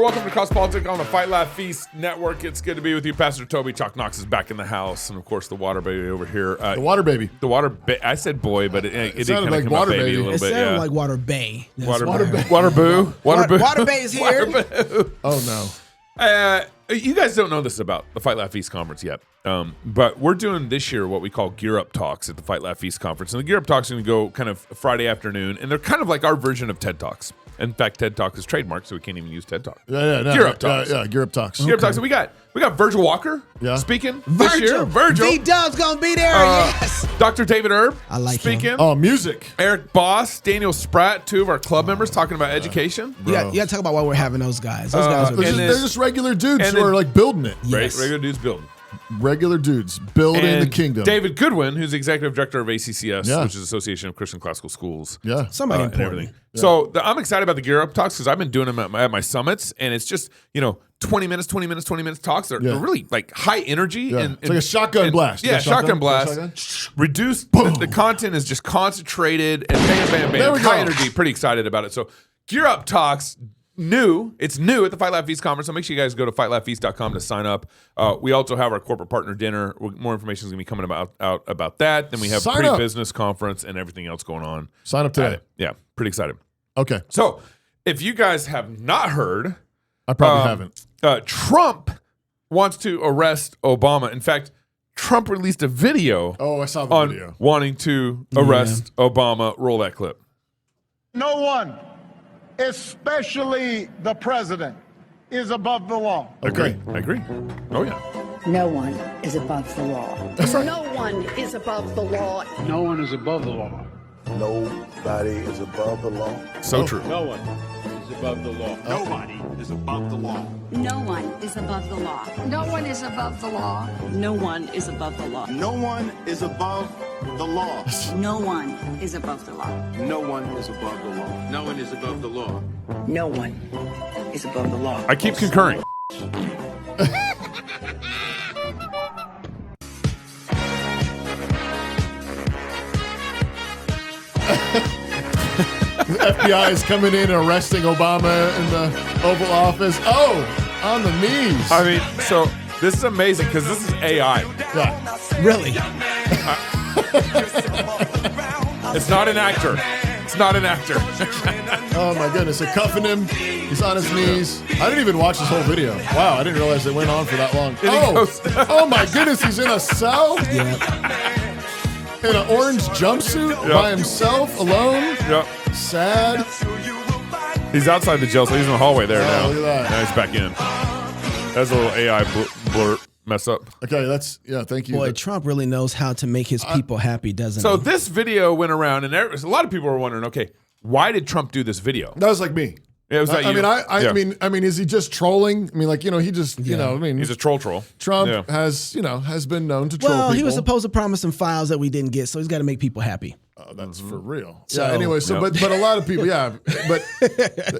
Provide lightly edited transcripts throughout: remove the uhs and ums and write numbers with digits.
y'all. Welcome to Cross Politics on the Fight Laugh Feast Network. It's good to be with you. Pastor Toby Chalk Knox is back in the house. And, of course, the water baby over here. The water baby. The water I said boy, but it did kind of like come water out baby baby. a little It bit. sounded Yeah. like water bay. Water boo. Water Boo. Water bay is here. Water boo. Oh, no. You guys don't know this about the Fight Laugh Feast Conference yet, but we're doing this year what we call Gear Up Talks at the Fight Laugh Feast Conference. And the Gear Up Talks are going to go kind of Friday afternoon, and they're kind of like our version of TED Talks. In fact, TED Talk is trademarked, so we can't even use TED Talk. No, Gear Up Talks. Yeah, Gear Up Talks. Gear Up Talks. So we got Virgil Walker speaking this year. Virgil. D-Dub's going to be there, yes. Dr. David Erb I like speaking. him. Oh, music. Eric Boss, Daniel Spratt, two of our club members talking about education. You got to talk about why we're having those guys. Those guys are They're good. just regular dudes and who then- are like building it. Yes. Regular dudes building. Regular dudes building And the kingdom. David Goodwin, who's the executive director of ACCS, Yeah. which is Association of Christian Classical Schools. Yeah. Somebody And important. everything. So I'm excited about the Gear Up Talks because I've been doing them at my summits, and it's just 20 minutes talks. They're really like high energy. Yeah. And, It's like a shotgun blast. Yeah, Yeah, shotgun blast. shotgun. Reduced. The content is just concentrated and bam. There we High go. energy. Pretty excited about it. So Gear Up Talks. It's new at the Fight Laugh Feast Conference, so make sure you guys go to fightlaughfeast.com to sign up. We also have our corporate partner dinner. More information is going to be coming out about that. Then we have Sign up. pre-business conference and everything else going on. Sign up today. Yeah, pretty excited. Okay. So if you guys have not heard, I probably haven't. Trump wants to arrest Obama. In fact, Trump released a video Oh, I saw the on video. wanting to arrest Obama. Roll that clip. No one, especially the president, is above the law. Okay. I agree. Oh, yeah. No one is above the law. No one is above the law. No one is above the law. Nobody is above the law. So true. No one is above the law. Nobody is above the law. No one is above the law. No one is above the law. No one is above the law. No one is above the law. No one is above the law. No one is above the law. No one is above the law. No one is above the law. I keep concurring. The FBI is coming in and arresting Obama in the Oval Office. Oh, on the knees. I mean, so this is amazing because this is AI. Yeah. Really? It's not an actor. It's not an actor. Oh, my goodness. They're cuffing him. He's on his knees. I didn't even watch this whole video. Wow, I didn't realize it went on for that long. Oh, my goodness. He's in a cell? Yeah. In an orange jumpsuit by himself, alone? Yep. Sad. He's outside the jail, so he's in the hallway there now. Look at that. Now he's back in. That's a little AI blur mess up. Okay, thank you. Boy, Trump really knows how to make his people happy, doesn't So he? this video went around, and a lot of people were wondering, okay, why did Trump do this video? That was like me. Yeah, was that you? I mean, is he just trolling? I mean, like, he just, He's a troll. Trump has been known to troll Well, people. he was supposed to promise some files that we didn't get, so he's got to make people happy. Oh, that's for real. So- Yeah. Anyway, but a lot of people, but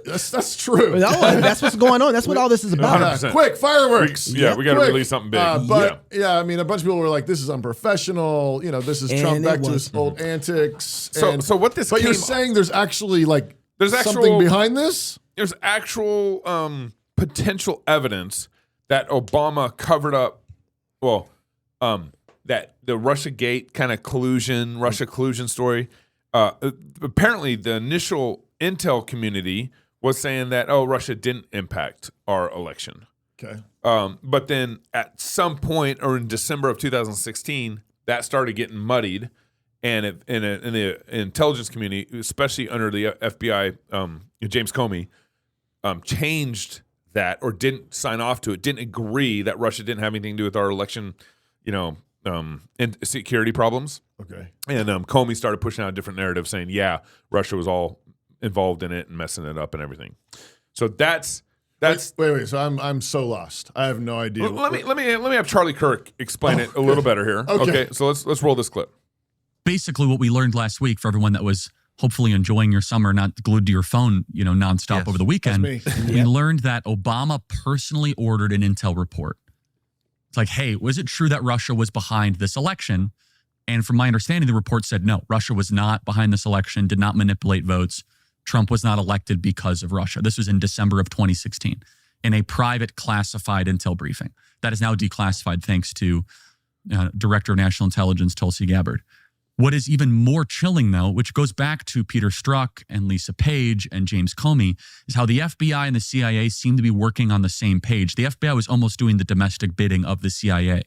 that's true. No, that's what's going on. That's what all this is about. 100%. Quick fireworks. We got to Quick. release something big. I mean, a bunch of people were like, "This is unprofessional." This is And Trump it back to was. his old antics. So what this? But you're came- saying there's actually There's something behind this? There's actual potential evidence that Obama covered up. Well, that the Russiagate kind of Russia collusion story. Apparently, the initial intel community was saying that Russia didn't impact our election. Okay. But then at some point, or in December of 2016, that started getting muddied, and in the intelligence community, especially under the FBI, James Comey, changed that or didn't sign off to it, didn't agree that Russia didn't have anything to do with our election, and security problems. Okay. And Comey started pushing out a different narrative, saying, "Yeah, Russia was all involved in it and messing it up and everything." So that's. Wait. So I'm so lost. I have no idea. Let me have Charlie Kirk explain it a little better here. Okay. So let's roll this clip. Basically, what we learned last week for everyone that was hopefully enjoying your summer, not glued to your phone, nonstop over the weekend. We learned that Obama personally ordered an intel report. It's like, hey, was it true that Russia was behind this election? And from my understanding, the report said no, Russia was not behind this election, did not manipulate votes. Trump was not elected because of Russia. This was in December of 2016. in a private classified intel briefing. That is now declassified thanks to Director of National Intelligence Tulsi Gabbard. What is even more chilling, though, which goes back to Peter Strzok and Lisa Page and James Comey, is how the FBI and the CIA seem to be working on the same page. The FBI was almost doing the domestic bidding of the CIA.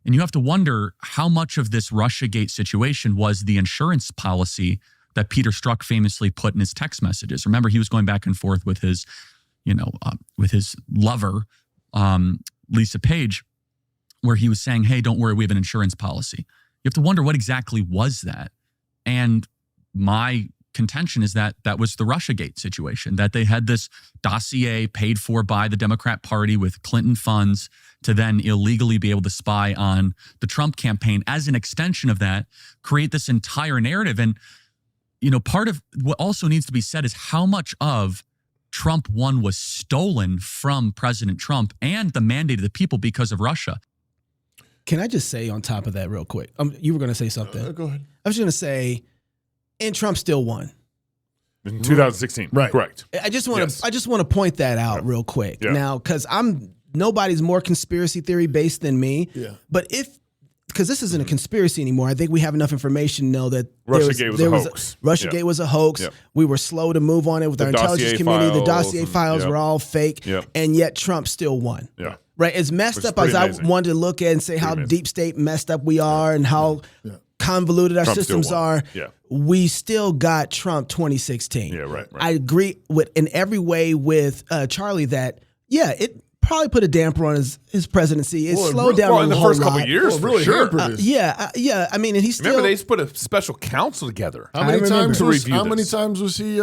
And you have to wonder how much of this Russiagate situation was the insurance policy that Peter Strzok famously put in his text messages. Remember, he was going back and forth with his, with his lover, Lisa Page, where he was saying, hey, don't worry, we have an insurance policy. You have to wonder what exactly was that. And my contention is that that was the Russiagate situation, that they had this dossier paid for by the Democrat Party with Clinton funds to then illegally be able to spy on the Trump campaign. As an extension of that, create this entire narrative. And, part of what also needs to be said is how much of Trump 1 was stolen from President Trump and the mandate of the people because of Russia. Can I just say on top of that real quick? You were going to say something. Go ahead. I was going to say, and Trump still won. In 2016. Right. Correct. I just want to point that out real quick. Yeah. Now, because nobody's more conspiracy theory based than me. Yeah. But because this isn't a conspiracy anymore, I think we have enough information to know that Russiagate was a hoax. Russiagate was a hoax. Yep. We were slow to move on it with our intelligence community. The dossier files were all fake. Yep. And yet Trump still won. Yeah. Right? As messed Which is up as pretty I amazing. wanted to look at and say how deep state messed up we are and how convoluted our Trump still systems won. are, Yeah. we still got Trump 2016. Yeah, right. I agree in every way with Charlie that, it probably put a damper on his presidency. It slowed down in the a whole first couple lot. of years, for really sure. hampered it. Yeah. I mean, and he's still. Remember, they put a special council together. How many times to was review this. he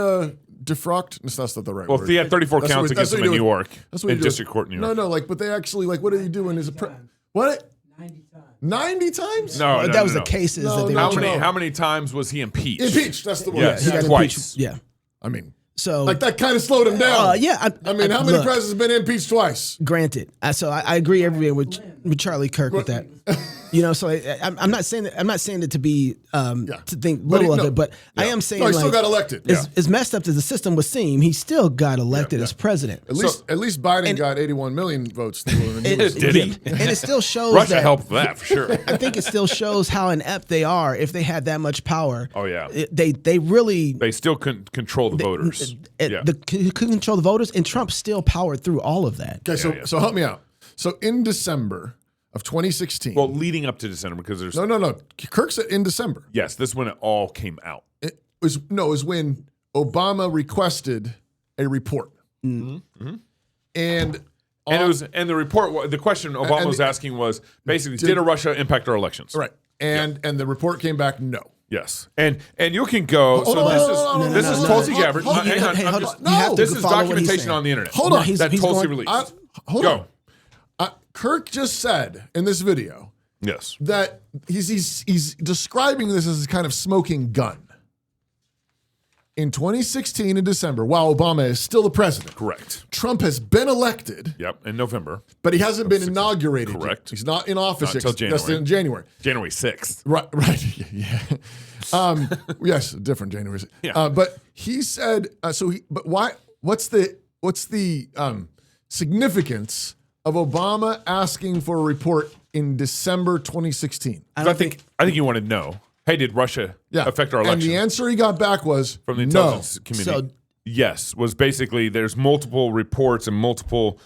defrocked? That's not the right word. Well, he had 34 That's counts what- against that's him in what New you do. York, That's what you in do. district court in New York. No, but they actually, what are you doing? What? 90 times? No, that was no. the cases No, that they no, were no. How many times was he impeached? Impeached, that's the word. Yes. he got Twice. impeached. Yeah. I mean, So like that kind of slowed him down. yeah. I mean, how many look, presidents have been impeached twice? Granted, so I agree everywhere with Charlie Kirk with that. So I'm not saying that to be to think little of it, but I am saying he still got elected. As messed up as the system would seem, he still got elected as president. At least Biden got 81 million votes. Did he? And it still shows Russia that helped that for sure. I think it still shows how inept they are if they had that much power. Oh, yeah. They Still couldn't control the voters. couldn't control the voters, and Trump still powered through all of that. Okay, so help me out. So in December of 2016. Well, leading up to December, because there's No. Kirk said in December. Yes, this is when it all came out. It was when Obama requested a report. Mm-hmm. And the report. The question Obama was asking was basically, did Russia impact our elections? Right. And the report came back no. Yes, and you can go. This is Tulsi Gabbard. Hang on, hold on. No, You have to this is follow what he's documentation saying. on the internet. Hold on. that he's Tulsi going- released. Hold Go. on. Kirk just said in this video Yes. that he's describing this as a kind of smoking gun. In 2016 in December, while Obama is still the president, Correct. Trump has been elected, Yep. In November. but he hasn't been inaugurated yet. Correct. He's not in office Not until yet. That's in January. January 6th. Right. Yeah. Yes, different January. Yeah. But he said. But why? What's the significance of Obama asking for a report in December 2016? I think you want to know. Hey, did Russia affect our election? And the answer he got back was from the intelligence community. Yes, was basically there's multiple reports and multiple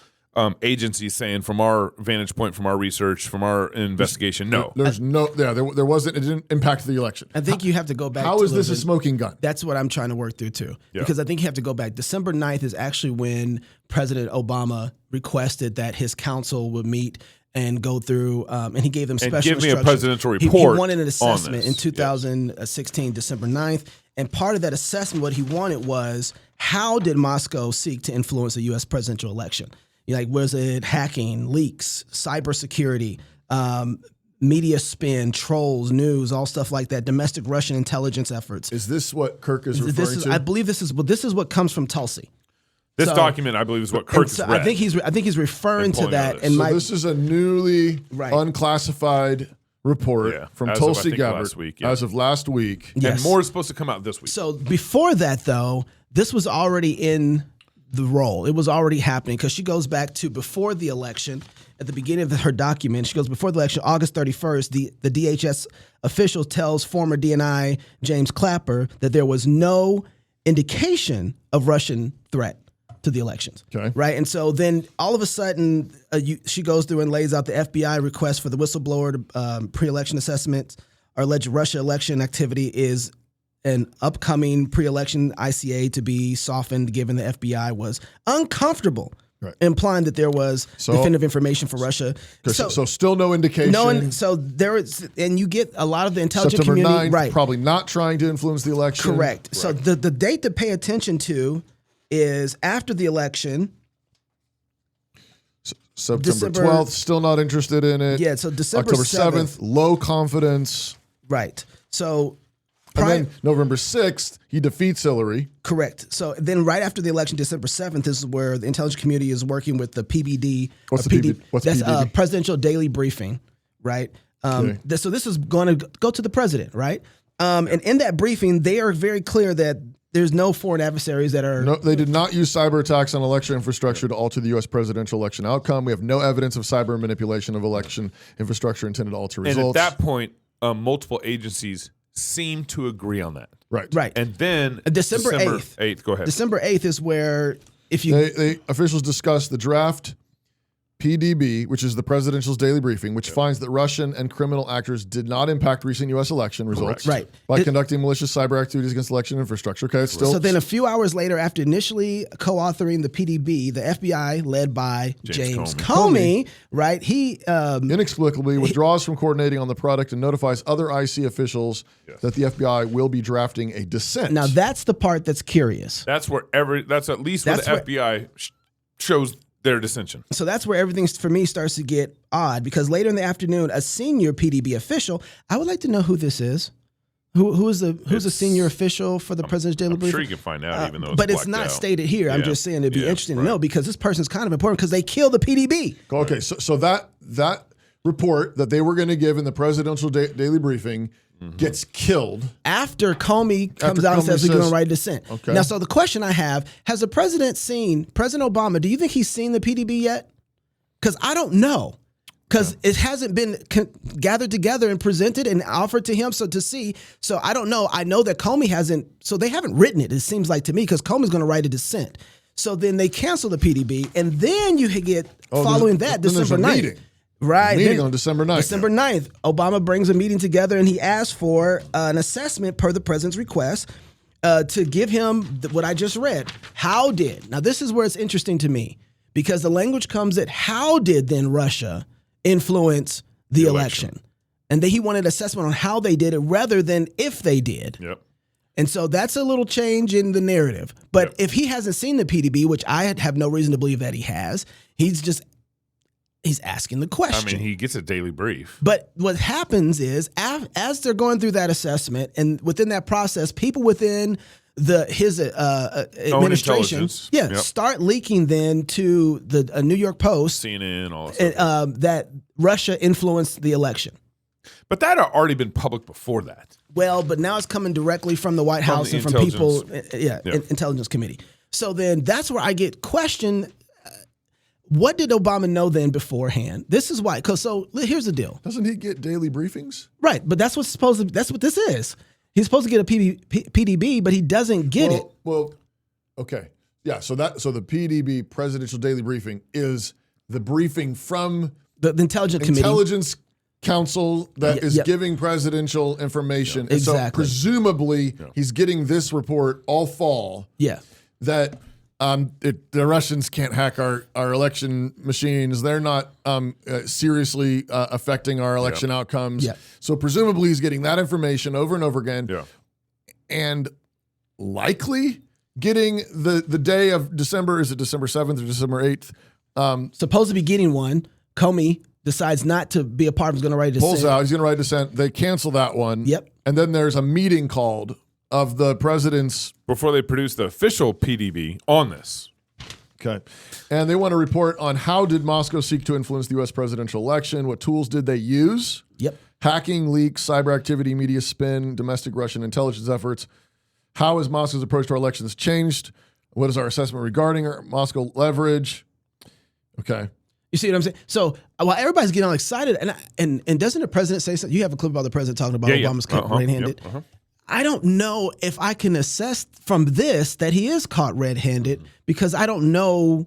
agencies saying from our vantage point, from our research, from our investigation, no. There's no. There wasn't. It didn't impact the election. I think you have to go back. How to is this a smoking gun? That's what I'm trying to work through too. Yeah. Because I think you have to go back. December 9th is actually when President Obama requested that his council would meet and go through, and he gave them special give me a instructions. presidential He report wanted an on assessment this. in 2016, December 9th. And part of that assessment, what he wanted was, how did Moscow seek to influence the U.S. presidential election? Was it hacking, leaks, cybersecurity, media spin, trolls, news, all stuff like that, domestic Russian intelligence efforts? Is this what Kirk is referring to? I believe this is what comes from Tulsi. This document, I believe, is what Kirk has read. I think he's referring to that. And this is a newly unclassified report from Tulsi Gabbard as of last week. Yes. And more is supposed to come out this week. So before that, though, this was already in the role. It was already happening because she goes back to before the election. At the beginning of her document, she goes, before the election, August 31st, the DHS official tells former DNI James Clapper that there was no indication of Russian threat to the elections. Okay. Right. And so then all of a sudden, she goes through and lays out the FBI request for the whistleblower pre-election assessment. Our alleged Russia election activity is an upcoming pre-election ICA to be softened, given the FBI was uncomfortable. Right. Implying that there was definitive information for Russia. So still no indication. So there is, and you get a lot of the intelligence September community, 9th, right? Probably not trying to influence the election. Correct. Right. So the date to pay attention to is after the election. September 12th, still not interested in it. Yeah, so December October 7th, low confidence. Right. So and then November 6th, he defeats Hillary. Correct. So then right after the election, December 7th, is where the intelligence community is working with the PBD. What's the PBD? What's that's PBD? Presidential Daily Briefing, right? Okay. So this is going to go to the president, right? And in that briefing, they are very clear that there's no foreign adversaries that are... No, they did not use cyber attacks on election infrastructure to alter the U.S. presidential election outcome. We have no evidence of cyber manipulation of election infrastructure intended to alter results. And at that point, multiple agencies seem to agree on that. Right. And then December 8th. Go ahead. December 8th is where if you... They officials discussed the draft PDB, which is the presidential's daily briefing, which finds that Russian and criminal actors did not impact recent U.S. election results by conducting malicious cyber activities against election infrastructure. Okay, it's still... So then a few hours later, after initially co-authoring the PDB, the FBI, led by James Comey, right, he... inexplicably withdraws from coordinating on the product and notifies other IC officials that the FBI will be drafting a dissent. Now, that's the part that's curious. That's where that's at least where the FBI shows their dissension. So that's where everything for me starts to get odd, because later in the afternoon, a senior PDB official, I would like to know who this is. Who's a senior official for the President's Daily Briefing? I'm sure you can find out, even though but it's not stated here. I'm just saying it'd be interesting to know, because this person's kind of important because they killed the PDB. Okay, so that report that they were going to give in the Presidential Daily Briefing gets killed after Comey comes out and says we're going to write dissent. Okay. Now, so the question I have, has the president seen, President Obama, do you think he's seen the PDB yet? Because I don't know. Because it hasn't been gathered together and presented and offered to him to see. So I don't know. I know that Comey hasn't, so they haven't written it, it seems like to me, because Comey's going to write a dissent. So then they cancel the PDB, and then you get, following that, December 9th. Meeting. Right. Meeting on December 9th. December 9th, Obama brings a meeting together, and he asks for an assessment per the president's request to give him what I just read. How did, now this is where it's interesting to me, because the language comes at how did then Russia influence the election? And then he wanted assessment on how they did it rather than if they did. Yep. And so that's a little change in the narrative. But if he hasn't seen the PDB, which I have no reason to believe that he has, he's asking the question. I mean, he gets a daily brief. But what happens is, as they're going through that assessment, and within that process, people within his administration, start leaking then to the New York Post, CNN, all that, that Russia influenced the election. But that had already been public before that. Well, but now it's coming directly from the White House and from people, intelligence committee. So then that's where I get questioned. What did Obama know then beforehand? This is why. So here's the deal. Doesn't he get daily briefings? Right, but that's what's that's what this is. He's supposed to get a PDB, but he doesn't get it. Well, okay. Yeah, so the PDB, Presidential Daily Briefing, is the briefing from the Intelligence Council that is giving presidential information. And so presumably he's getting this report all fall. Yeah. That the Russians can't hack our election machines. They're not seriously affecting our election outcomes. Yeah. So presumably he's getting that information over and over again. Yeah. And likely getting the day of December, is it December 7th or December 8th? Supposed to be getting one. Comey decides not to be a part of, he's going to write a dissent. Pulls out, he's going to write dissent. They cancel that one. Yep. And then there's a meeting called of the president's... Before they produce the official PDB on this. Okay. And they want to report on how did Moscow seek to influence the U.S. presidential election? What tools did they use? Yep. Hacking, leaks, cyber activity, media spin, domestic Russian intelligence efforts. How has Moscow's approach to our elections changed What is our assessment regarding our Moscow leverage? Okay. You see what I'm saying? So while everybody's getting all excited, and doesn't the president say something? You have a clip about the president talking about Obama's caught red-handed. I don't know if I can assess from this that he is caught red-handed because I don't know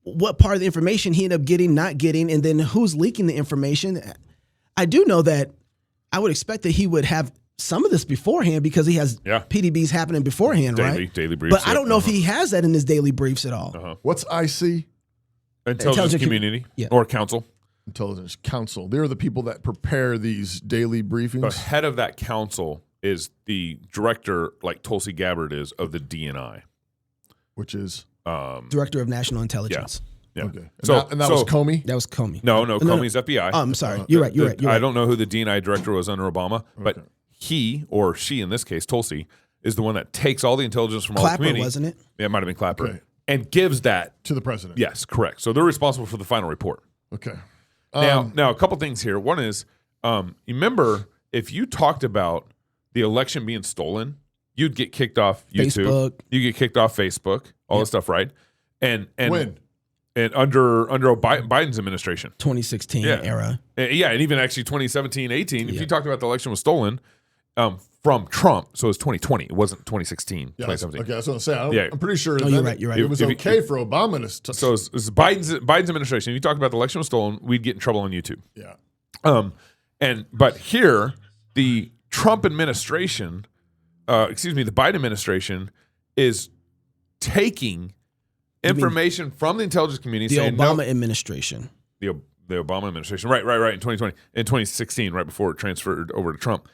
what part of the information he ended up getting, not getting, and then who's leaking the information. I do know that I would expect that he would have some of this beforehand because he has PDBs happening beforehand, right? Daily briefs. But I don't know if he has that in his daily briefs at all. What's IC? Intelligence Community or Council. Intelligence Council. They're the people that prepare these daily briefings. The head of that council is the director, like Tulsi Gabbard is, of the DNI. Which is? Director of National Intelligence. Yeah. Okay. And that was Comey? That was Comey. No, Comey's FBI. Oh, I'm sorry. You're right. I don't know who the DNI director was under Obama, but he or she, in this case, Tulsi, is the one that takes all the intelligence from all the community. Wasn't it? Yeah, it might have been Clapper. Okay. And gives that to the president. Yes, correct. So they're responsible for the final report. Okay. Now a couple things here. One is, you remember if you talked about the election being stolen, you'd get kicked off YouTube. Facebook. You get kicked off Facebook. All this stuff, right? And when? And under Biden's administration, 2016 era. And even actually 2017, 18. If you talked about the election was stolen from Trump, so it was 2020. It wasn't 2016, 2017. Okay, that's what I'm saying. I'm pretty sure. You're right. It was okay for Obama to. So it's Biden's administration. If you talked about the election was stolen, we'd get in trouble on YouTube. Yeah. But here, the Trump administration, the Biden administration is taking information from the intelligence community. The Obama administration. The Obama administration. Right. In 2020. In 2016, right before it transferred over to Trump.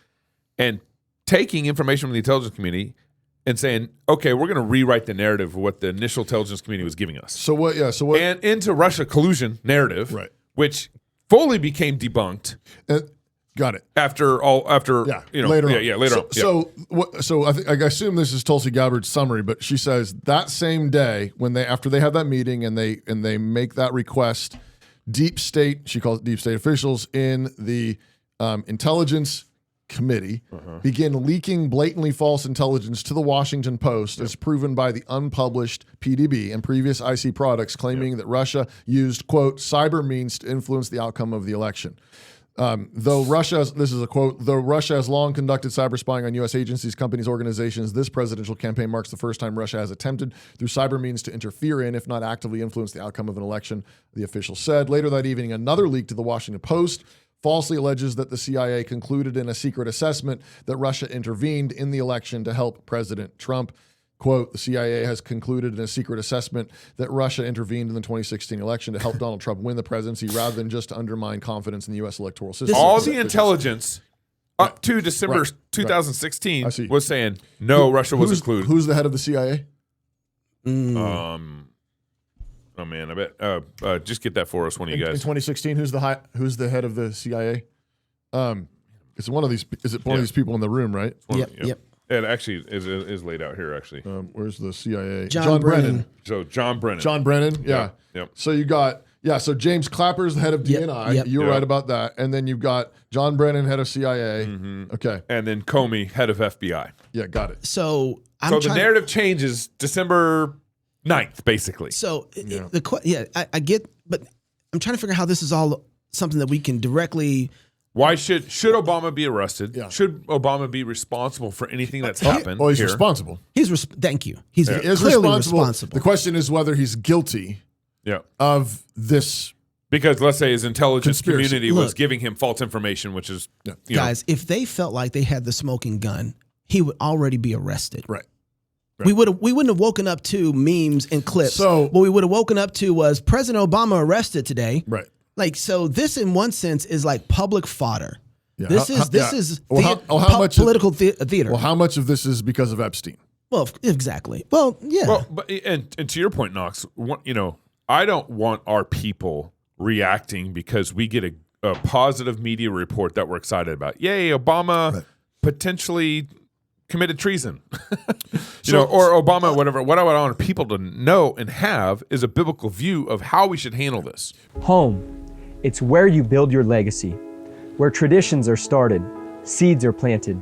And taking information from the intelligence community and saying, okay, we're going to rewrite the narrative of what the initial intelligence community was giving us. So what? Yeah. So what? And into Russia collusion narrative, right? Which fully became debunked. Got it. Later on. Later on. So I assume this is Tulsi Gabbard's summary, but she says that same day after they have that meeting and they make that request, deep state, she calls it deep state officials in the intelligence committee begin leaking blatantly false intelligence to the Washington Post as proven by the unpublished PDB and previous IC products claiming that Russia used, quote, cyber means to influence the outcome of the election. Though Russia has long conducted cyber spying on U.S. agencies, companies, organizations, this presidential campaign marks the first time Russia has attempted through cyber means to interfere in, if not actively influence the outcome of an election, the official said. Later that evening, another leak to the Washington Post falsely alleges that the CIA concluded in a secret assessment that Russia intervened in the election to help President Trump. Quote, the CIA has concluded in a secret assessment that Russia intervened in the 2016 election to help Donald Trump win the presidency rather than just to undermine confidence in the U.S. electoral system. All the intelligence up to December 2016 was saying, no, Russia was included. Who's the head of the CIA? Oh, man, I bet. Just get that for us, one of you guys. In 2016, who's the head of the CIA? It's one of these. Is it one of these people in the room, right? Yep. It actually is laid out here, actually. Where's the CIA? John Brennan. So John Brennan. John Brennan, yeah. Yep. So you got, so James Clapper's the head of DNI. Yep. You were right about that. And then you've got John Brennan, head of CIA. Okay. And then Comey, head of FBI. Yeah, got it. So the narrative changes December 9th, basically. So, I get, but I'm trying to figure out how this is all something that we can directly... Why should Obama be arrested? Yeah. Should Obama be responsible for anything that's happened? Well, he's responsible. Thank you. He's clearly responsible. The question is whether he's guilty of this. Because let's say his intelligence community was giving him false information, which is... Guys, if they felt like they had the smoking gun, he would already be arrested. Right. We wouldn't have woken up to memes and clips. So what we would have woken up to was President Obama arrested today. Right. Like, so this in one sense is like public fodder. Yeah. This is political theater. Well, how much of this is because of Epstein? Well, exactly. Well, yeah. Well, but and to your point, Knox, I don't want our people reacting because we get a positive media report that we're excited about. Yay, Obama potentially committed treason. Or Obama, whatever. What I want people to know and have is a biblical view of how we should handle this. Home. It's where you build your legacy, where traditions are started, seeds are planted,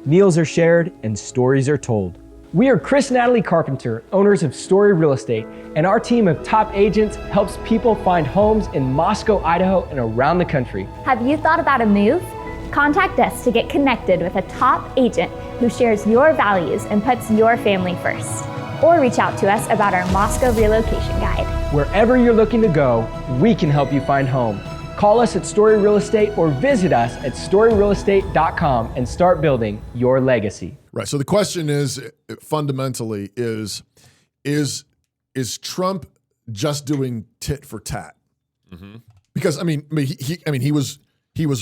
meals are shared, and stories are told. We are Chris and Natalie Carpenter, owners of Story Real Estate, and our team of top agents helps people find homes in Moscow, Idaho, and around the country. Have you thought about a move? Contact us to get connected with a top agent who shares your values and puts your family first. Or reach out to us about our Moscow relocation guide. Wherever you're looking to go, we can help you find home. Call us at Story Real Estate or visit us at storyrealestate.com and start building your legacy. Right. So the question is, fundamentally, is Trump just doing tit for tat? Mm-hmm. Because he was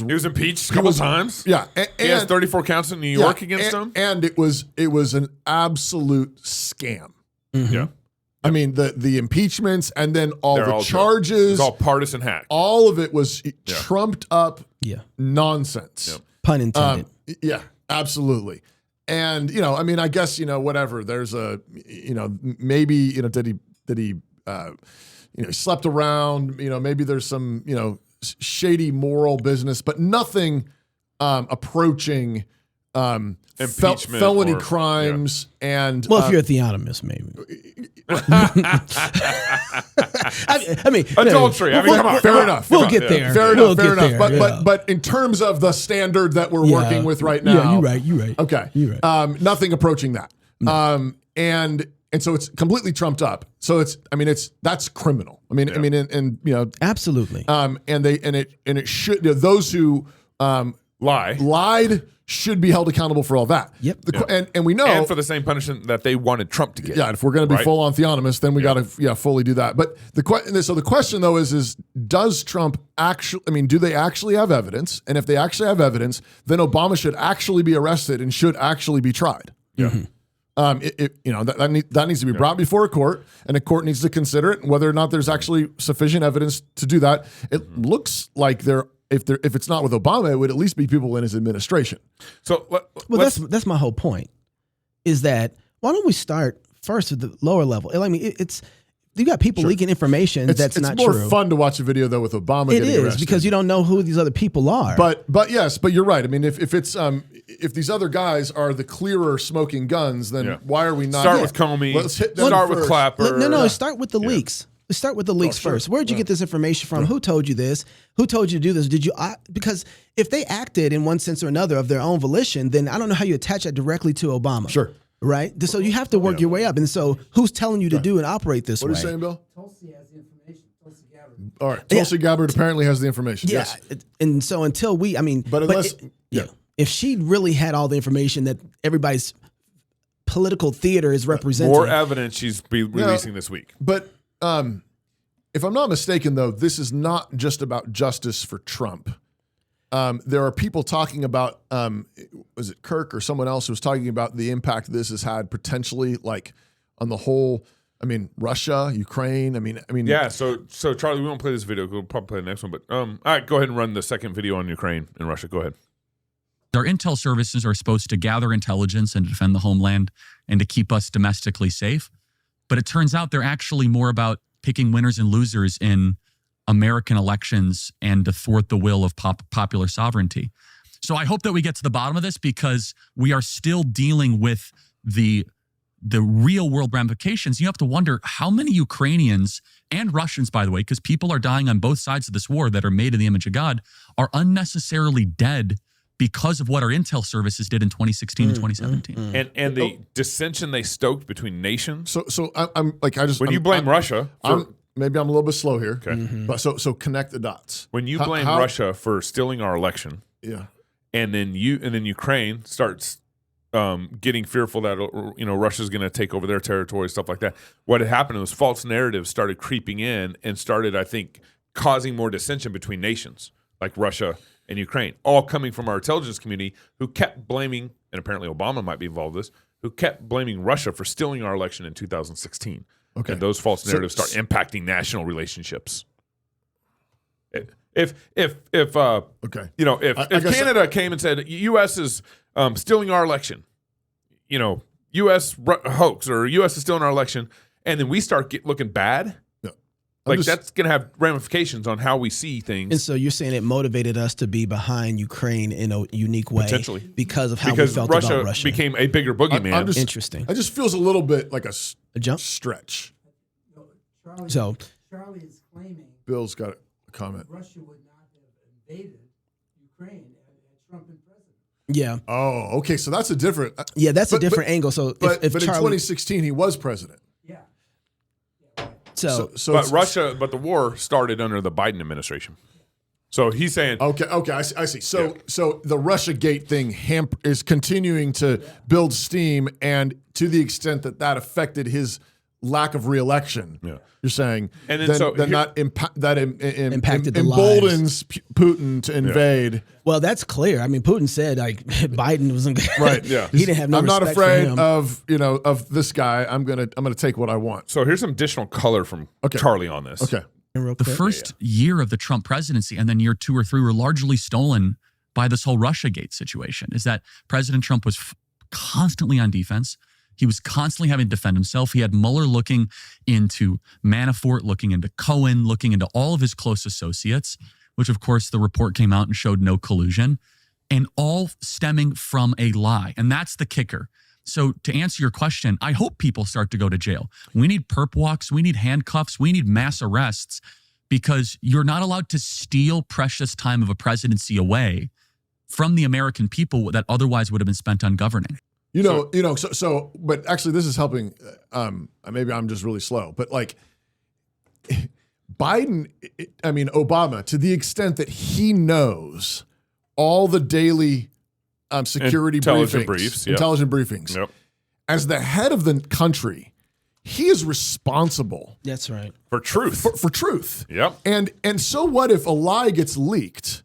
impeached a couple times. Yeah, he has 34 counts in New York against him, and it was an absolute scam. Mm-hmm. Yeah. I mean, the impeachments and then all charges. It's all partisan hack. All of it was trumped up nonsense. Yep. Pun intended. Yeah, absolutely. And, I guess, whatever. There's maybe, did he slept around, maybe there's some, shady moral business, but nothing approaching felony crimes and if you're a theonomist, maybe. Adultery. Come on. Fair enough. We'll get there. Fair enough. But in terms of the standard that we're working with right now, you're right. Okay, you're right. Nothing approaching that. No. And so it's completely trumped up. So that's criminal. Absolutely. And it should, those who lied should be held accountable for all that. Yep. And we know, and for the same punishment that they wanted Trump to get. Yeah. If we're going to be full on theonomists, then we got to fully do that. But the question though is does Trump actually? Do they actually have evidence? And if they actually have evidence, then Obama should actually be arrested and should actually be tried. Yeah. Mm-hmm. That needs to be brought before a court, and a court needs to consider it, and whether or not there's actually sufficient evidence to do that. It looks like if it's not with Obama, it would at least be people in his administration. So, that's my whole point. Is that why don't we start first at the lower level? It's you got people leaking information that's not true. It's more fun to watch a video though with Obama. It getting is arrested. because you don't know who these other people are. But you're right. If these other guys are the clearer smoking guns, then why are we not start with Comey? Let's hit them start first. with Clapper. No. Start with the leaks. Let's start with the leaks first. Where'd you get this information from? Who told you this? Who told you to do this? Did you? Because if they acted in one sense or another of their own volition, then I don't know how you attach that directly to Obama. Sure. Right? So you have to work your way up. And so who's telling you to do and operate this way? What are you saying, Bill? Tulsi has the information. Tulsi Gabbard. All right. Tulsi Gabbard apparently has the information. Yeah. Yes. And so until if she really had all the information that everybody's political theater is representing. More evidence she's releasing this week. But if I'm not mistaken, though, this is not just about justice for Trump. There are people talking about, was it Kirk or someone else who was talking about the impact this has had potentially, like on the whole. Russia, Ukraine. Yeah. So Charlie, we won't play this video. We'll probably play the next one. But all right, go ahead and run the second video on Ukraine and Russia. Go ahead. Our intel services are supposed to gather intelligence and defend the homeland and to keep us domestically safe. But it turns out they're actually more about picking winners and losers in American elections and to thwart the will of popular sovereignty. So I hope that we get to the bottom of this, because we are still dealing with the real world ramifications. You have to wonder how many Ukrainians and Russians, by the way, because people are dying on both sides of this war that are made in the image of God, are unnecessarily dead because of what our intel services did in 2016 and 2017. And the dissension they stoked between nations. So I'm like, when you blame Russia, maybe I'm a little bit slow here. Okay. Mm-hmm. But so connect the dots. When you blame Russia for stealing our election, and then Ukraine starts getting fearful that Russia's going to take over their territory, stuff like that. What had happened was false narratives started creeping in and started, I think, causing more dissension between nations like Russia and Ukraine, all coming from our intelligence community, who kept blaming, and apparently Obama might be involved in this, who kept blaming Russia for stealing our election in 2016. Okay, and those false narratives start impacting national relationships. If Canada came and said U.S. is stealing our election, U.S. hoax, or U.S. is stealing our election, and then we start looking bad, Like that's going to have ramifications on how we see things. And so you're saying it motivated us to be behind Ukraine in a unique way, potentially, because of how we felt about Russia. Became a bigger boogeyman. Interesting. It just feels a little bit like a jump stretch. Charlie is claiming Bill's got a comment. Russia would not have invaded Ukraine had Trump been president. Yeah. Oh, okay. So that's a different. That's a different angle. So, but if in Charlie, 2016 he was president. Yeah. So but the war started under the Biden administration. So he's saying, okay, I see. So the Russiagate thing is continuing to build steam, and to the extent that affected his lack of reelection, you're saying, and then impacted emboldens Putin to invade. Well, that's clear. I mean, Putin said like Biden wasn't right. Yeah, he didn't have no. I'm not respect afraid for him. of this guy. I'm gonna take what I want. So here's some additional color from Charlie on this. Okay. The first year of the Trump presidency and then year 2 or 3 were largely stolen by this whole Russiagate situation. Is that President Trump was constantly on defense. He was constantly having to defend himself. He had Mueller looking into Manafort, looking into Cohen, looking into all of his close associates, which of course the report came out and showed no collusion, and all stemming from a lie. And that's the kicker. So to answer your question, I hope people start to go to jail. We need perp walks. We need handcuffs. We need mass arrests, because you're not allowed to steal precious time of a presidency away from the American people that otherwise would have been spent on governing. But actually this is helping. Maybe I'm just really slow, but like Obama, to the extent that he knows all the daily security intelligent briefings. Yep. As the head of the country, he is responsible. That's right. For truth. For truth. Yep. And so what if a lie gets leaked?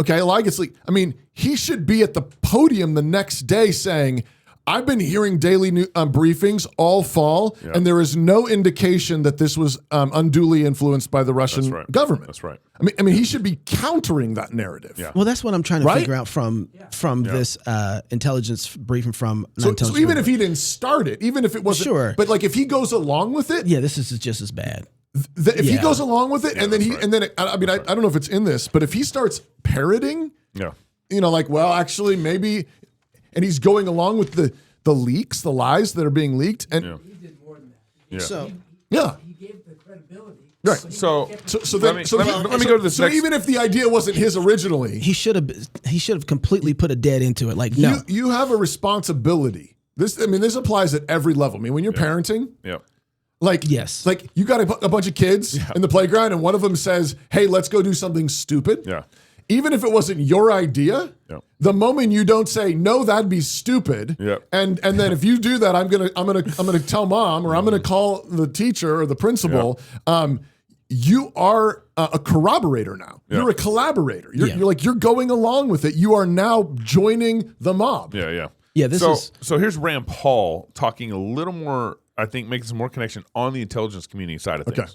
Okay, a lie gets leaked. I mean, he should be at the podium the next day saying, I've been hearing daily briefings all fall, and there is no indication that this was unduly influenced by the Russian government. That's right. I mean, he should be countering that narrative. Yeah. Well, that's what I'm trying to figure out from this intelligence briefing from. So even if he didn't start it, even if it wasn't, but like if he goes along with it, this is just as bad. If he goes along with it, and then I don't know if it's in this, but if he starts parroting, actually maybe. And he's going along with the leaks, the lies that are being leaked. And he did more than that. Yeah. So he gave the credibility. Right. So let me go to this. So even if the idea wasn't his originally, he should have completely put a dead into it. Like, no, you have a responsibility. This applies at every level. I mean, when you're parenting, like you got a bunch of kids in the playground, and one of them says, "Hey, let's go do something stupid." Yeah. Even if it wasn't your idea, the moment you don't say no, that'd be stupid. And then if you do that, I'm gonna tell mom, or I'm gonna call the teacher or the principal. You are a corroborator now. You're a collaborator. You're going along with it. You are now joining the mob. Yeah. So here's Rand Paul talking a little more. I think making some more connection on the intelligence community side of things. Okay.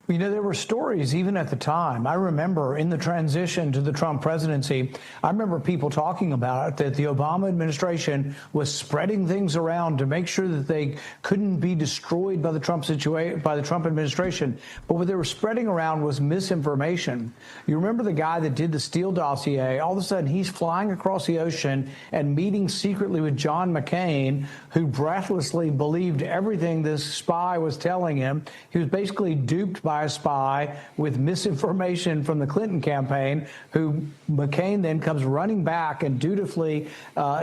You know, there were stories even at the time. I remember in the transition to the Trump presidency, I remember people talking about it, that the Obama administration was spreading things around to make sure that they couldn't be destroyed by the Trump administration. But what they were spreading around was misinformation. You remember the guy that did the Steele dossier? All of a sudden, he's flying across the ocean and meeting secretly with John McCain, who breathlessly believed everything this spy was telling him. He was basically duped by a spy with misinformation from the Clinton campaign, who McCain then comes running back and dutifully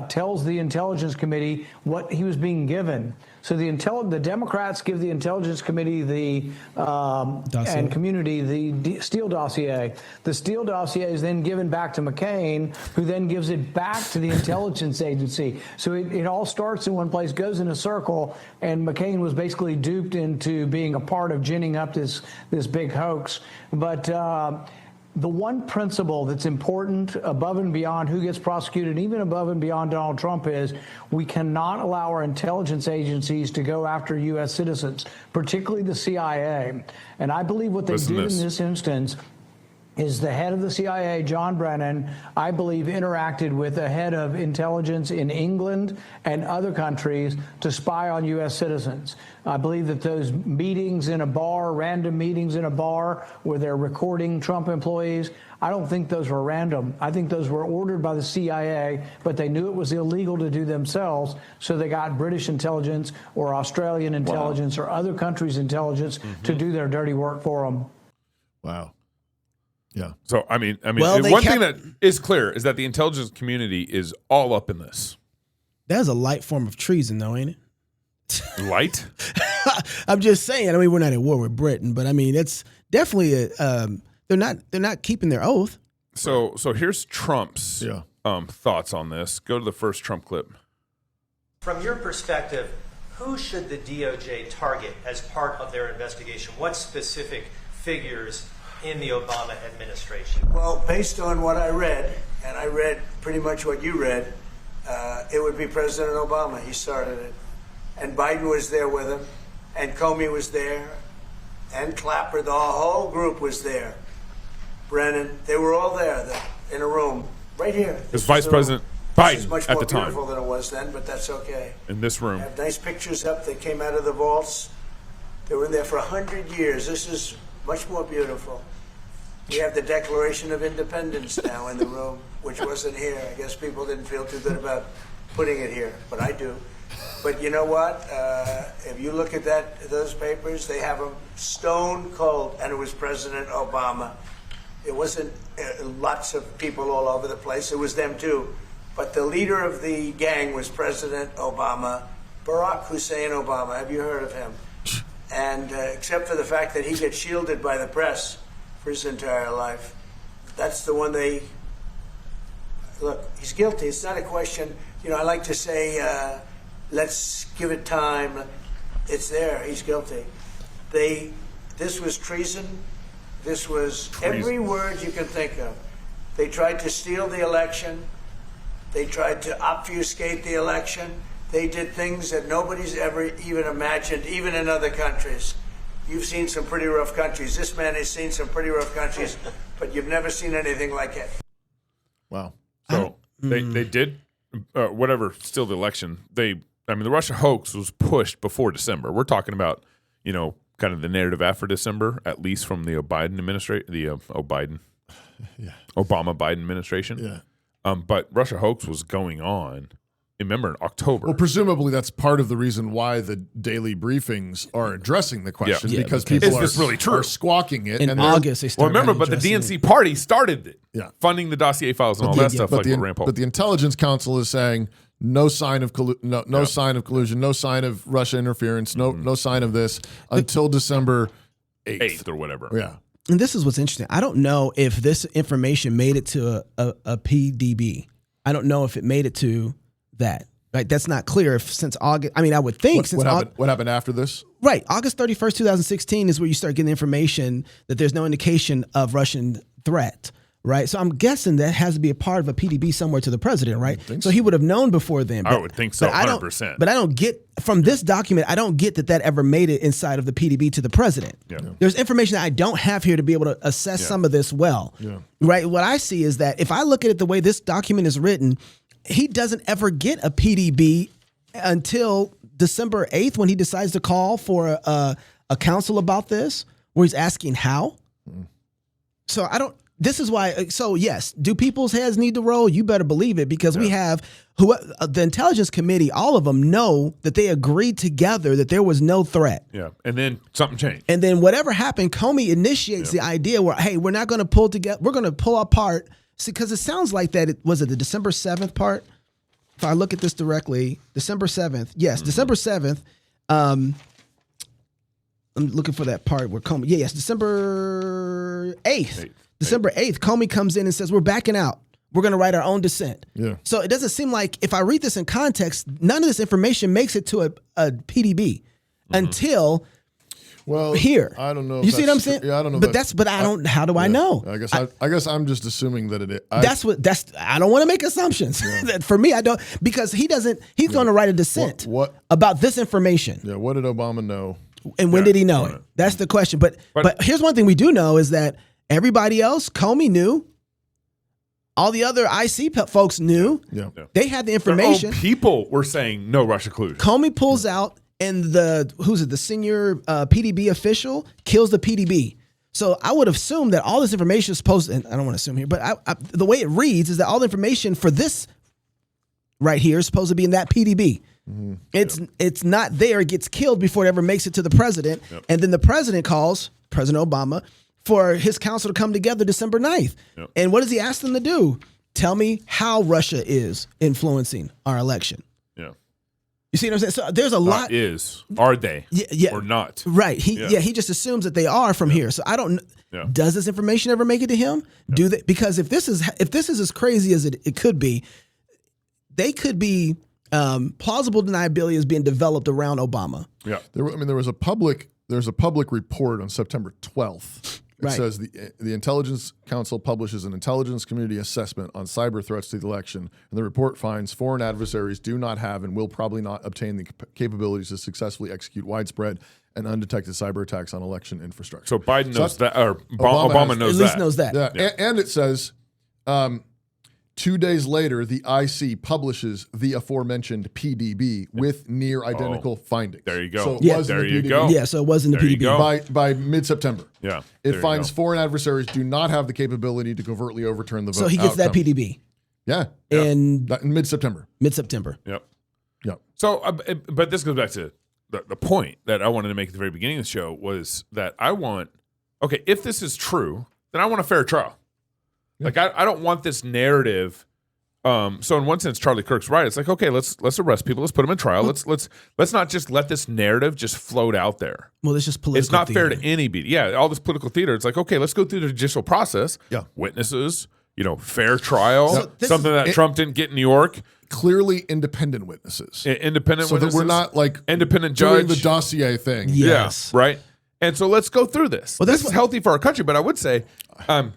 tells the Intelligence Committee what he was being given. So the Democrats give the Intelligence Committee and community the Steele dossier. The Steele dossier is then given back to McCain, who then gives it back to the intelligence agency. So it all starts in one place, goes in a circle, and McCain was basically duped into being a part of ginning up this big hoax. But the one principle that's important above and beyond who gets prosecuted, even above and beyond Donald Trump, is we cannot allow our intelligence agencies to go after U.S. citizens, particularly the CIA. And I believe what they did in this instance is the head of the CIA, John Brennan, I believe interacted with the head of intelligence in England and other countries to spy on U.S. citizens. I believe that those meetings in a bar, random meetings in a bar where they're recording Trump employees, I don't think those were random. I think those were ordered by the CIA, but they knew it was illegal to do themselves, so they got British intelligence or Australian intelligence or other countries' intelligence to do their dirty work for them. Wow. Yeah. So, I mean, one thing that is clear is that the intelligence community is all up in this. That's a light form of treason, though, ain't it? Light? I'm just saying. I mean, we're not at war with Britain, but I mean, it's definitely they're not keeping their oath. So here's Trump's thoughts on this. Go to the first Trump clip. From your perspective, who should the DOJ target as part of their investigation? What specific figures in the Obama administration? Well, based on what I read, and I read pretty much what you read, it would be President Obama. He started it. And Biden was there with him, and Comey was there, and Clapper, the whole group was there. Brennan, they were all there in a room, right here. It was Vice President Biden much at more the time. beautiful than it was then, but that's okay. In this room. I have nice pictures up that came out of the vaults. They were in there for 100 years. This is much more beautiful. We have the Declaration of Independence now in the room, which wasn't here. I guess people didn't feel too good about putting it here, but I do. But you know what? If you look at those papers, they have them stone cold, and it was President Obama. It wasn't lots of people all over the place. It was them too. But the leader of the gang was President Obama, Barack Hussein Obama. Have you heard of him? And except for the fact that he gets shielded by the press for his entire life, that's the one they look. He's guilty. It's not a question. You know, I like to say, let's give it time. It's there. He's guilty. This was treason. This was every word you can think of. They tried to steal the election. They tried to obfuscate the election. They did things that nobody's ever even imagined, even in other countries. You've seen some pretty rough countries. This man has seen some pretty rough countries, but you've never seen anything like it. Wow. So they did steal the election. The Russia hoax was pushed before December. We're talking about, kind of the narrative after December, at least from the Biden administration, Obama-Biden administration. Yeah. But Russia hoax was going on. Remember, in October. Well, presumably that's part of the reason why the daily briefings are addressing the question, because people are squawking it. In August, they started remember, but the DNC party started it, funding the dossier files and all that stuff. But the Intelligence Council is saying no sign of sign of collusion, no sign of Russia interference, no sign of this until December 8th or whatever. Yeah. And this is what's interesting. I don't know if this information made it to a PDB. I don't know if it made it to that. Right, that's not clear. If since August, I mean, I would think what happened after this? Right, August 31st, 2016 is where you start getting information that there's no indication of Russian threat. Right, so I'm guessing that has to be a part of a PDB somewhere to the president, right? So he would have known before then. I would think so, 100%. But I don't get from this document. I don't get that ever made it inside of the PDB to the president. Yeah. There's information that I don't have here to be able to assess some of this well. Yeah. Right, what I see is that if I look at it the way this document is written, he doesn't ever get a PDB until December 8th when he decides to call for a council about this, where he's asking how. So I don't. This is why. So yes, do people's heads need to roll? You better believe it, because we have the Intelligence Committee. All of them know that they agreed together that there was no threat. Yeah, and then something changed. And then whatever happened, Comey initiates the idea where, hey, we're not going to pull together. We're going to pull apart. See, because it sounds like that. Was it the December 7th part? If I look at this directly, December 7th. Yes, December 7th. I'm looking for that part where Comey. Yes, December 8th. December 8th, Comey comes in and says, we're backing out. We're going to write our own dissent. Yeah. So it doesn't seem like, if I read this in context, none of this information makes it to a PDB until here. I don't know. You see what I'm saying? Yeah, I don't know. But I don't. How do I know? I guess I'm just assuming that it. I don't want to make assumptions. For me, I don't, because he doesn't. He's going to write a dissent about this information. Yeah. What did Obama know? And when did he know it? That's the question. But here's one thing we do know is that Everybody else, Comey knew. All the other IC folks knew. Yeah. They had the information. People were saying no Russia collusion. Comey pulls out, and the senior PDB official kills the PDB. So I would assume that all this information is supposed, and I don't want to assume here, but the way it reads is that all the information for this right here is supposed to be in that PDB. Mm-hmm. It's not there. It gets killed before it ever makes it to the president. Yep. And then the president calls President Obama for his council to come together December 9th. Yep. And what does he ask them to do? Tell me how Russia is influencing our election. Yeah. You see what I'm saying? So there's a lot. Are they? Yeah. Or not? Right. He just assumes that they are from here. So I don't. Yeah. Does this information ever make it to him? Yeah. Do they? Because if this is as crazy as it could be, they could be plausible deniability is being developed around Obama. Yeah. There's a public report on September 12th. It says the Intelligence Council publishes an intelligence community assessment on cyber threats to the election, and the report finds foreign adversaries do not have and will probably not obtain the capabilities to successfully execute widespread and undetected cyber attacks on election infrastructure. So Biden knows that, or Obama knows that. At least knows that. Yeah. And it says 2 days later, the IC publishes the aforementioned PDB with near identical findings. There you go. So it was there in the you PDB. go. Yeah, so it was in the PDB. By mid-September. Yeah. It finds foreign adversaries do not have the capability to covertly overturn the vote. So he gets that PDB. Yeah. In mid-September. Yep. So, but this goes back to the point that I wanted to make at the very beginning of the show was that if this is true, then I want a fair trial. Like I don't want this narrative. So in one sense, Charlie Kirk's right. It's like, okay, let's arrest people. Let's put them in trial. Let's not just let this narrative just float out there. Well, it's just political. It's not theater. fair to anybody. Yeah, all this political theater. It's like, okay, let's go through the judicial process. Yeah, witnesses. Fair trial. Something that Trump didn't get in New York. Clearly independent witnesses. Independent so witnesses. So that we're not like independent doing judge. the dossier thing. Yes. Yeah, right. And so let's go through this. Well, this is healthy for our country, but I would say, how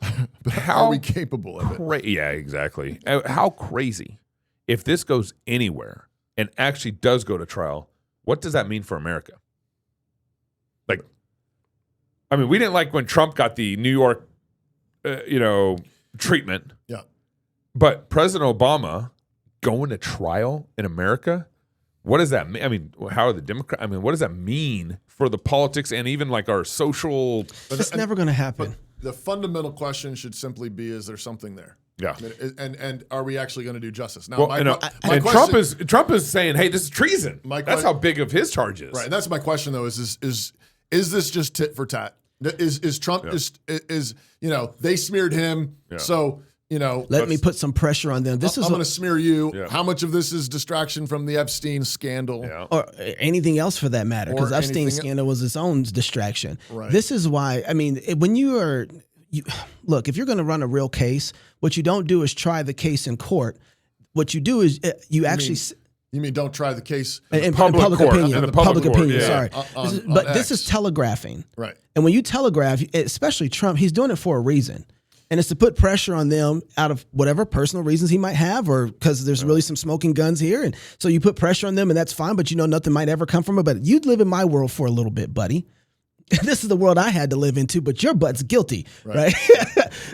are we capable of it? Yeah, exactly. How crazy. If this goes anywhere and actually does go to trial, what does that mean for America? We didn't like when Trump got the New York, treatment. Yeah. But President Obama going to trial in America, what does that mean? How are the Democrats? What does that mean for the politics and even like our social? It's never going to happen. The fundamental question should simply be: is there something there? Yeah, and are we actually going to do justice? Now, Trump is saying, "Hey, this is treason." That's how big of his charge is. Right. And that's my question, though: is this just tit for tat? Is Trump they smeared him, so let me put some pressure on them. I'm going to smear you. Yeah. How much of this is distraction from the Epstein scandal, or anything else for that matter? Because Epstein scandal was its own distraction. Right. This is why when look, if you're going to run a real case, what you don't do is try the case in court. What you do is You mean don't try the case in public opinion? Public opinion. Yeah. Sorry, this is telegraphing, right? And when you telegraph, especially Trump, he's doing it for a reason, and it's to put pressure on them out of whatever personal reasons he might have, or because there's really some smoking guns here, and so you put pressure on them, and that's fine. But nothing might ever come from it. But you'd live in my world for a little bit, buddy. This is the world I had to live into, but your butt's guilty, right?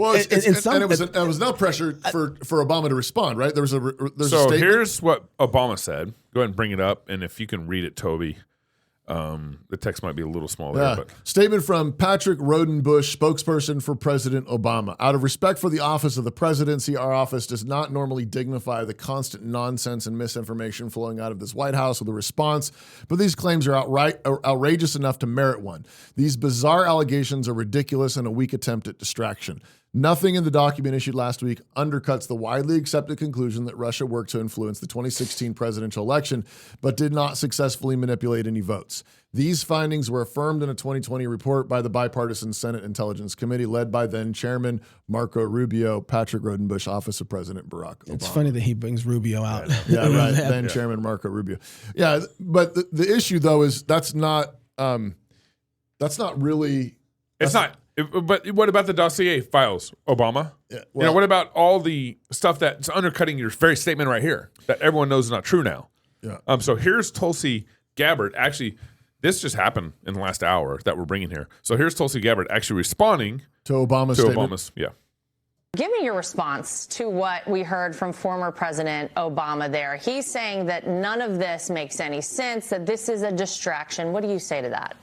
Well, it was no pressure for Obama to respond, right? There's a statement. Here's what Obama said. Go ahead and bring it up, and if you can read it, Toby. The text might be a little small there. But. Statement from Patrick Rodenbush, spokesperson for President Obama. Out of respect for the office of the presidency, our office does not normally dignify the constant nonsense and misinformation flowing out of this White House with a response, but these claims are outrageous enough to merit one. These bizarre allegations are ridiculous and a weak attempt at distraction. Nothing in the document issued last week undercuts the widely accepted conclusion that Russia worked to influence the 2016 presidential election, but did not successfully manipulate any votes. These findings were affirmed in a 2020 report by the bipartisan Senate Intelligence Committee led by then Chairman Marco Rubio, Patrick Rodenbush, Office of President Barack Obama. It's funny that he brings Rubio out. Yeah, right. Then Chairman Marco Rubio. Yeah, but the issue though is that's not really. It's not. But what about the dossier files, Obama? Yeah, well, what about all the stuff that's undercutting your very statement right here that everyone knows is not true now? Yeah. So here's Tulsi Gabbard actually This just happened in the last hour that we're bringing here. So here's Tulsi Gabbard actually responding to Obama's statement. Yeah. Give me your response to what we heard from former President Obama there. He's saying that none of this makes any sense, that this is a distraction. What do you say to that?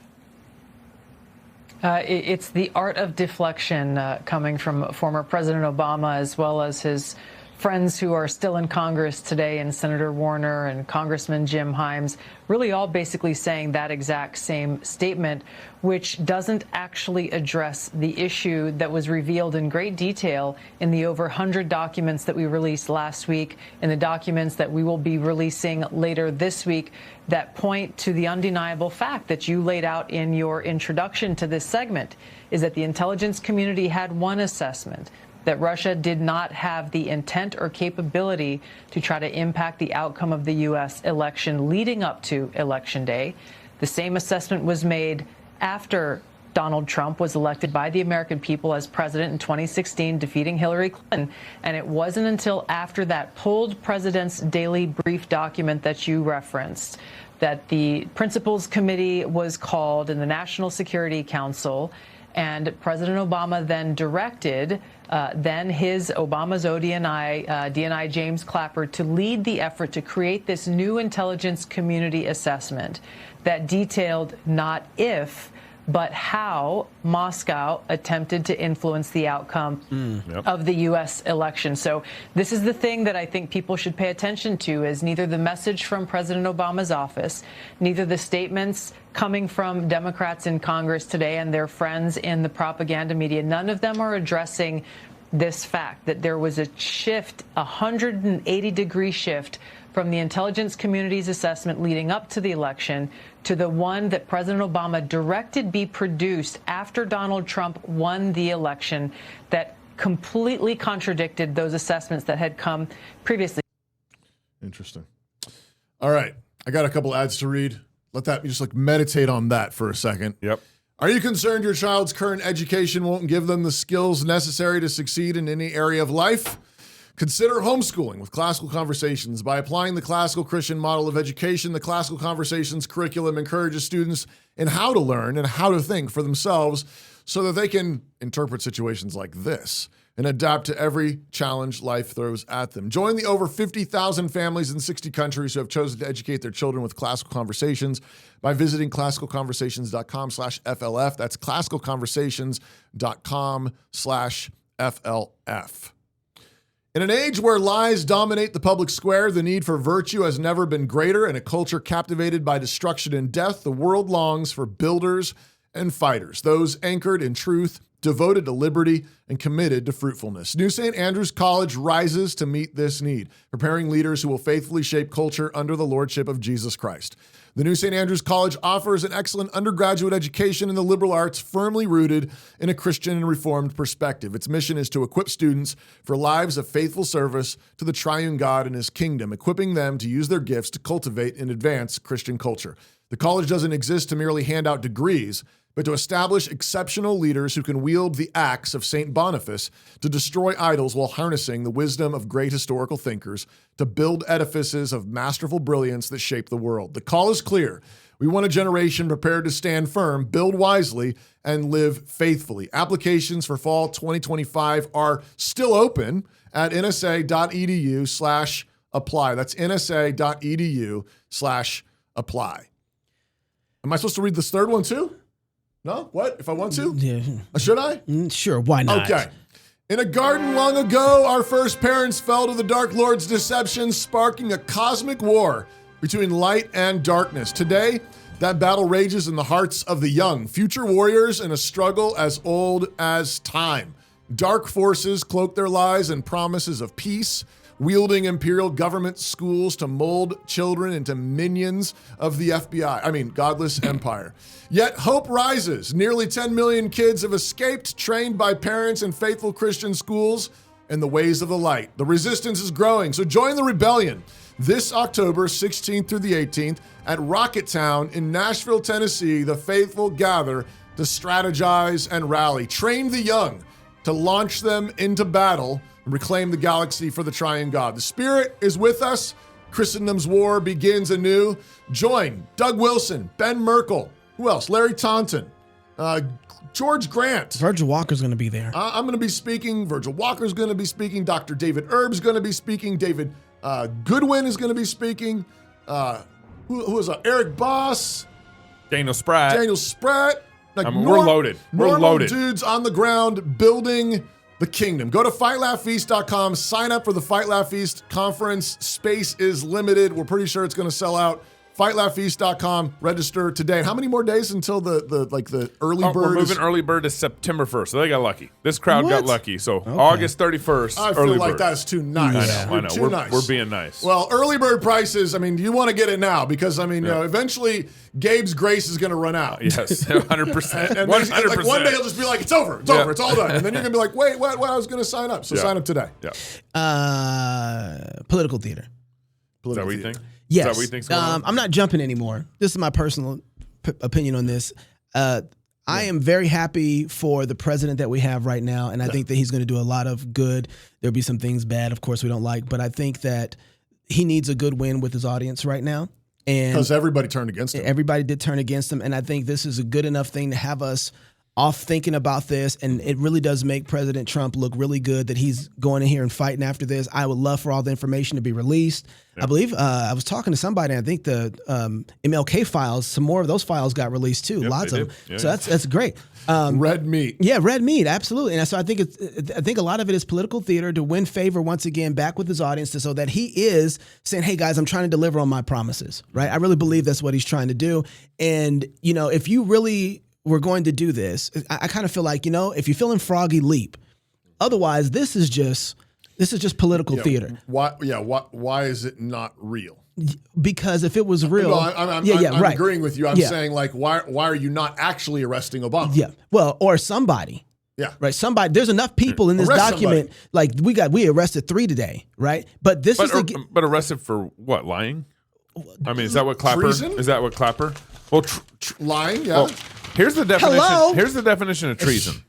It's the art of deflection coming from former President Obama, as well as his friends who are still in Congress today, and Senator Warner and Congressman Jim Himes, really all basically saying that exact same statement, which doesn't actually address the issue that was revealed in great detail in the over 100 documents that we released last week, and the documents that we will be releasing later this week that point to the undeniable fact that you laid out in your introduction to this segment, is that the intelligence community had one assessment, that Russia did not have the intent or capability to try to impact the outcome of the U.S. election leading up to Election Day. The same assessment was made after Donald Trump was elected by the American people as president in 2016, defeating Hillary Clinton. And it wasn't until after that pulled President's Daily Brief document that you referenced that the Principals Committee was called in the National Security Council, and President Obama then directed Obama's DNI James Clapper to lead the effort to create this new intelligence community assessment that detailed not if, but how Moscow attempted to influence the outcome of the U.S. election. So this is the thing that I think people should pay attention to, is neither the message from President Obama's office, neither the statements coming from Democrats in Congress today and their friends in the propaganda media, none of them are addressing this fact that there was a shift, a 180-degree shift from the intelligence community's assessment leading up to the election to the one that President Obama directed be produced after Donald Trump won the election, that completely contradicted those assessments that had come previously. Interesting. All right. I got a couple ads to read. Let that just meditate on that for a second. Yep. Are you concerned your child's current education won't give them the skills necessary to succeed in any area of life? Consider homeschooling with Classical Conversations. By applying the classical Christian model of education, the Classical Conversations curriculum encourages students in how to learn and how to think for themselves so that they can interpret situations like this and adapt to every challenge life throws at them. Join the over 50,000 families in 60 countries who have chosen to educate their children with Classical Conversations by visiting classicalconversations.com/FLF. That's classicalconversations.com/FLF. In an age where lies dominate the public square, the need for virtue has never been greater. In a culture captivated by destruction and death, the world longs for builders and fighters, those anchored in truth, devoted to liberty, and committed to fruitfulness. New St. Andrews College rises to meet this need, preparing leaders who will faithfully shape culture under the lordship of Jesus Christ. The New St. Andrews College offers an excellent undergraduate education in the liberal arts, firmly rooted in a Christian and Reformed perspective. Its mission is to equip students for lives of faithful service to the triune God and his kingdom, equipping them to use their gifts to cultivate and advance Christian culture. The college doesn't exist to merely hand out degrees, but to establish exceptional leaders who can wield the axe of St. Boniface to destroy idols while harnessing the wisdom of great historical thinkers to build edifices of masterful brilliance that shape the world. The call is clear. We want a generation prepared to stand firm, build wisely, and live faithfully. Applications for fall 2025 are still open at nsa.edu/apply. That's nsa.edu/apply. Am I supposed to read this third one too? No? What? If I want to? Yeah. Should I? Sure, why not? Okay. In a garden long ago, our first parents fell to the Dark Lord's deception, sparking a cosmic war between light and darkness. Today, that battle rages in the hearts of the young, future warriors in a struggle as old as time. Dark forces cloak their lies in promises of peace, wielding imperial government schools to mold children into minions of the FBI. Godless empire. Yet hope rises. Nearly 10 million kids have escaped, trained by parents in faithful Christian schools in the ways of the light. The resistance is growing, so join the rebellion this October 16th through the 18th at Rocketown in Nashville, Tennessee. The faithful gather to strategize and rally. Train the young to launch them into battle and reclaim the galaxy for the triune God. The Spirit is with us. Christendom's war begins anew. Join Doug Wilson, Ben Merkel, who else? Larry Taunton, George Grant. Virgil Walker's going to be there. I'm going to be speaking. Virgil Walker's going to be speaking. Dr. David Erb's going to be speaking. David Goodwin is going to be speaking. Who is Eric Boss? Daniel Spratt. Like we're loaded. We're loaded. Dudes on the ground building the kingdom. Go to fightlaughfeast.com. Sign up for the Fight Laugh Feast conference. Space is limited. We're pretty sure it's going to sell out. fightlaughfeast.com. Register today. How many more days until the early bird? We're moving early bird to September 1st. So they got lucky. This crowd got lucky. So August 31st. I feel like that's too nice. I know. Too nice. We're being nice. Well, early bird prices, you want to get it now because, eventually Gabe's grace is going to run out. Yes, 100%. And 100%. Like one day he'll just be like, it's over. It's over. It's all done. And then you're going to be like, wait, what? I was going to sign up. So sign up today. Yeah. Political theater. Is that what you think? Yes. Is that what you think's going on? I'm not jumping anymore. This is my personal opinion on this. I am very happy for the president that we have right now, and I think that he's going to do a lot of good. There'll be some things bad, of course, we don't like, but I think that he needs a good win with his audience right now. Because everybody turned against him. Everybody did turn against him, and I think this is a good enough thing to have us off thinking about this, and it really does make President Trump look really good that he's going in here and fighting after this. I would love for all the information to be released. Yeah. I believe I was talking to somebody, and I think the MLK files, some more of those files got released too. Lots of them. Yeah, so that's great. Red meat. Yeah, red meat, absolutely. And so I think a lot of it is political theater to win favor once again back with his audience, so that he is saying, "Hey guys, I'm trying to deliver on my promises." Right? I really believe that's what he's trying to do. And if you really we're going to do this, I kind of feel like, if you're feeling froggy, leap. Otherwise, this is just political theater. Why is it not real? Because if it was real, I'm right. agreeing with you. I'm saying, like, why are you not actually arresting Obama? Yeah, well, or somebody. Yeah, right. Somebody. There's enough people in this document. Somebody. Like we arrested 3 today, right? But this is but arrested for what? Lying? Is that what Clapper? Treason? Is that what Clapper? Well, lying. Yeah. Well, here's the definition. Hello? Here's the definition of treason.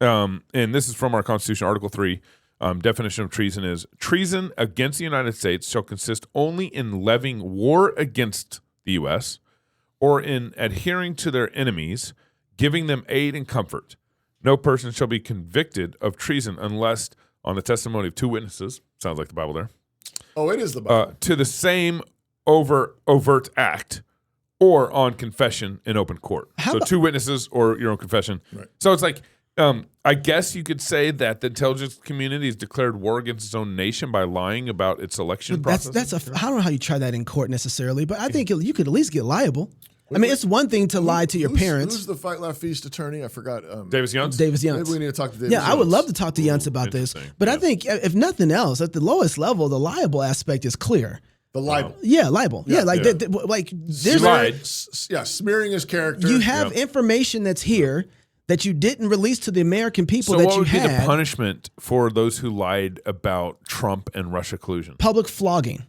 And this is from our Constitution, Article 3. Definition of treason is: treason against the United States shall consist only in levying war against the U.S. or in adhering to their enemies, giving them aid and comfort. No person shall be convicted of treason unless on the testimony of 2 witnesses. Sounds like the Bible there. Oh, it is the Bible. To the same overt act, or on confession in open court. So 2 witnesses or your own confession. Right. So it's like, I guess you could say that the intelligence community has declared war against its own nation by lying about its election process. I don't know how you try that in court necessarily, but I think you could at least get liable. It's one thing to lie to your parents. Who's the Fight Laugh Feast attorney? I forgot. Davis Younts? Davis Younts. Maybe we need to talk to Davis Yeah, Younts. I would love to talk to Younts about this. But I think, if nothing else, at the lowest level, the liable aspect is clear. The libel. Yeah, libel. Yeah, there's lied. Smearing his character. You have information that's here that you didn't release to the American people that you had. So what would be the punishment for those who lied about Trump and Russia collusion? Public flogging.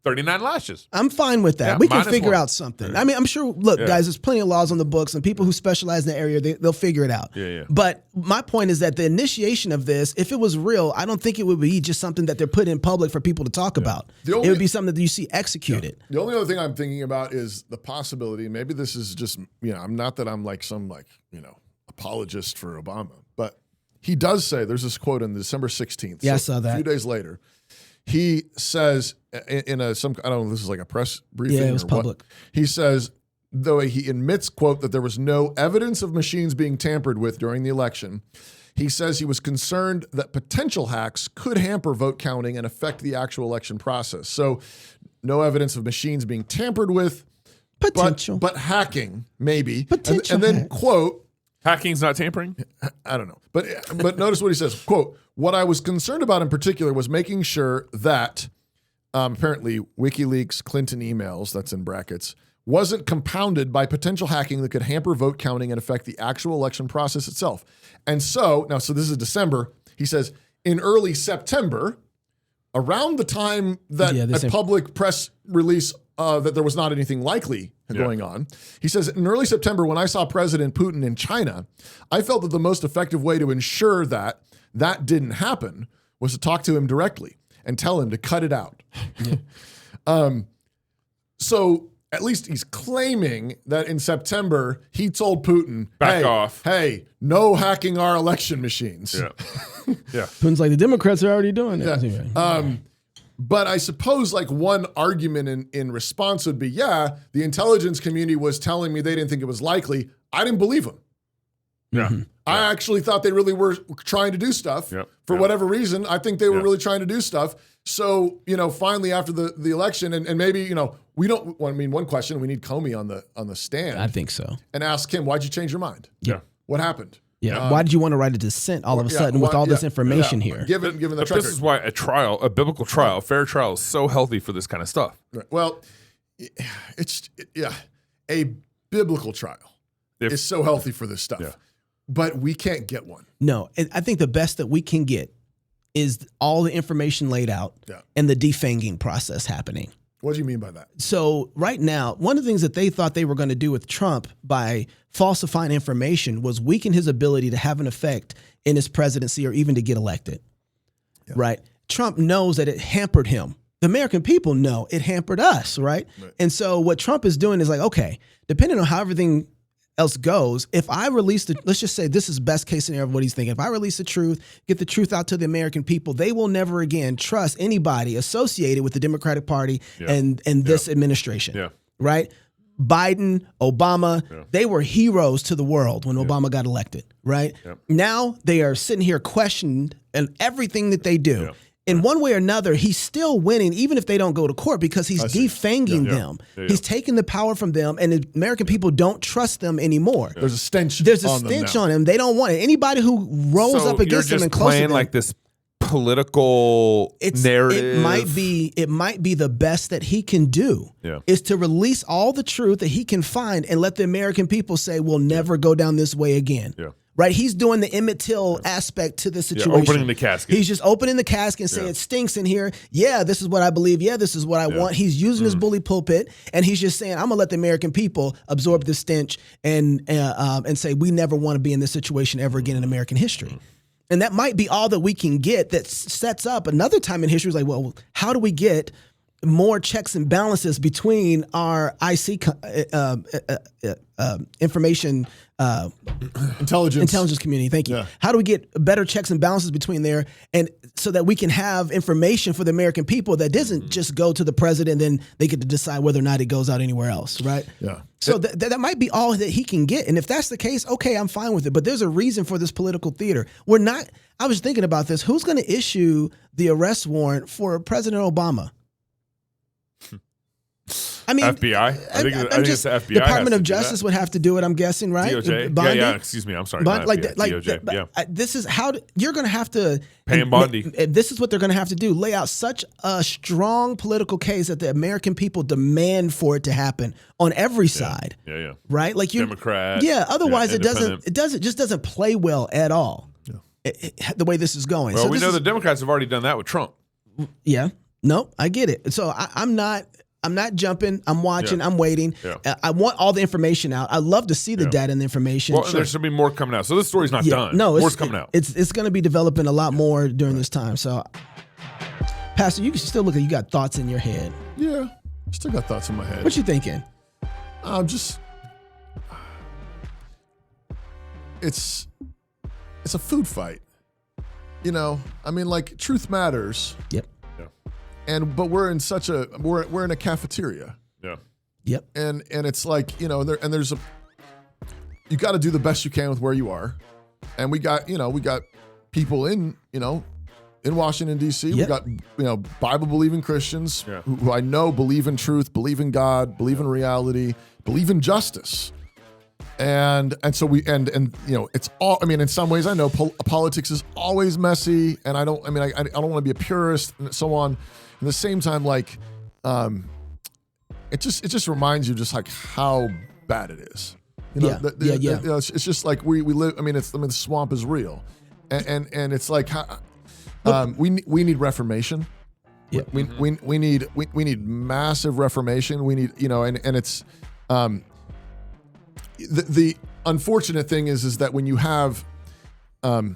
39 lashes. I'm fine with that. Yeah, we can figure out something. Yeah. I'm sure, guys, there's plenty of laws on the books, and people who specialize in the area, they'll figure it out. Yeah. But my point is that the initiation of this, if it was real, I don't think it would be just something that they're put in public for people to talk about. It would be something that you see executed. The only other thing I'm thinking about is the possibility, maybe this is just, I'm not that I'm like some apologist for Obama, but he does say, there's this quote on December 16th. Yeah, I saw that. A few days later. He says in I don't know if this is like a press briefing. Yeah, it was public. What, he says, though he admits, quote, that there was no evidence of machines being tampered with during the election, he says he was concerned that potential hacks could hamper vote counting and affect the actual election process. So no evidence of machines being tampered with, potential, but hacking, maybe. Potential and then, quote, hacking's not tampering? I don't know. But notice what he says, quote, what I was concerned about in particular was making sure that apparently WikiLeaks Clinton emails, that's in brackets, wasn't compounded by potential hacking that could hamper vote counting and affect the actual election process itself. And so this is December, he says, in early September, around the time that a public press release that there was not anything likely going on. He says, in early September, when I saw President Putin in China, I felt that the most effective way to ensure that didn't happen was to talk to him directly and tell him to cut it out. So at least he's claiming that in September he told Putin, Back off. Hey, no hacking our election machines. Yeah. Yeah. Putin's like, the Democrats are already doing it. Yeah. But I suppose like one argument in response would be, the intelligence community was telling me they didn't think it was likely. I didn't believe them. Yeah. I actually thought they really were trying to do stuff for whatever reason. I think they were really trying to do stuff. So, finally after the election and maybe, one question, we need Comey on the stand. I think so. And ask him, why'd you change your mind? Yeah. What happened? Yeah. Why did you want to write a dissent all of a sudden with all this information here? Given the But track this is why a biblical trial, a fair trial is so healthy for this kind of stuff. Right. Well, a biblical trial is so healthy for this stuff. Yeah. But we can't get one. No, and I think the best that we can get is all the information laid out and the defanging process happening. What do you mean by that? So right now, one of the things that they thought they were going to do with Trump by falsifying information was weaken his ability to have an effect in his presidency or even to get elected. Yeah. Right? Trump knows that it hampered him. The American people know it hampered us, right? And so what Trump is doing is like, okay, depending on how everything else goes, if I release let's just say this is best case scenario of what he's thinking. If I release the truth, get the truth out to the American people, they will never again trust anybody associated with the Democratic Party and this administration. Yeah. Right? Biden, Obama, they were heroes to the world when Obama got elected, right? Yep. Now they are sitting here questioned and everything that they do. Yep. In one way or another, he's still winning, even if they don't go to court, because he's defanging them. He's taking the power from them, and the American people don't trust them anymore. There's a stench. There's a stench on them. They don't want it. Anybody who rolls up against them and close to them, like this political narrative. It might be the best that he can do. Is to release all the truth that he can find and let the American people say, "We'll never go down this way again." Yeah. Right, he's doing the Emmett Till aspect to the situation. Opening the casket. He's just opening the casket and saying it stinks in here. Yeah, this is what I believe. Yeah, this is what I want. He's using his bully pulpit, and he's just saying, "I'm gonna let the American people absorb the stench and say we never want to be in this situation ever again in American history." And that might be all that we can get. That sets up another time in history. Is like, well, how do we get more checks and balances between our IC information intelligence community? Thank you. Yeah. How do we get better checks and balances between there, and so that we can have information for the American people that doesn't just go to the president, then they get to decide whether or not it goes out anywhere else, right? Yeah. So that might be all that he can get, and if that's the case, okay, I'm fine with it. But there's a reason for this political theater. We're not. I was thinking about this. Who's going to issue the arrest warrant for President Obama? I mean, FBI. I think it's the FBI. Department of Justice would have to do it. I'm guessing, right? DOJ. Bondi? Yeah. Excuse me. I'm sorry. DOJ. This is how you're going to have to pay him Bondi. This is what they're going to have to do: lay out such a strong political case that the American people demand for it to happen on every side. Yeah. Right? Like you, Democrat. Yeah. Otherwise, it just doesn't play well at all. Yeah. The way this is going. Well, we know the Democrats have already done that with Trump. Yeah. No, I get it. So I'm not jumping. I'm watching. I'm waiting. Yeah. I want all the information out. I love to see the data and the information. Well, there should be more coming out. So this story's not done. No, more's coming out. It's going to be developing a lot more during this time. So, Pastor, you can still look at. You got thoughts in your head. Yeah, still got thoughts in my head. What you thinking? It's a food fight. I mean, like, truth matters. Yep. But we're in we're in a cafeteria. Yeah. Yep. And it's like, you got to do the best you can with where you are. And we got people in Washington D.C. Yep. We got, Bible believing Christians who I know believe in truth, believe in God, believe in reality, believe in justice. And so it's all, I mean, in some ways I know politics is always messy, and I don't want to be a purist and so on. At the same time, like, it just reminds you just like how bad it is. It's just like we live. The swamp is real, and it's like we need reformation. Yeah. We need massive reformation. We need and it's the unfortunate thing is that when you have so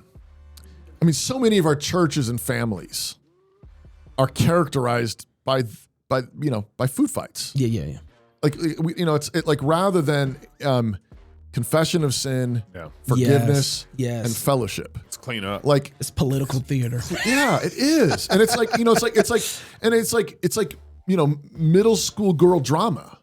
many of our churches and families are characterized by by food fights. Yeah. Like it's like rather than confession of sin, forgiveness, yes. and fellowship. It's clean up. Like it's political theater. Yeah, it is, and it's like it's like middle school girl drama.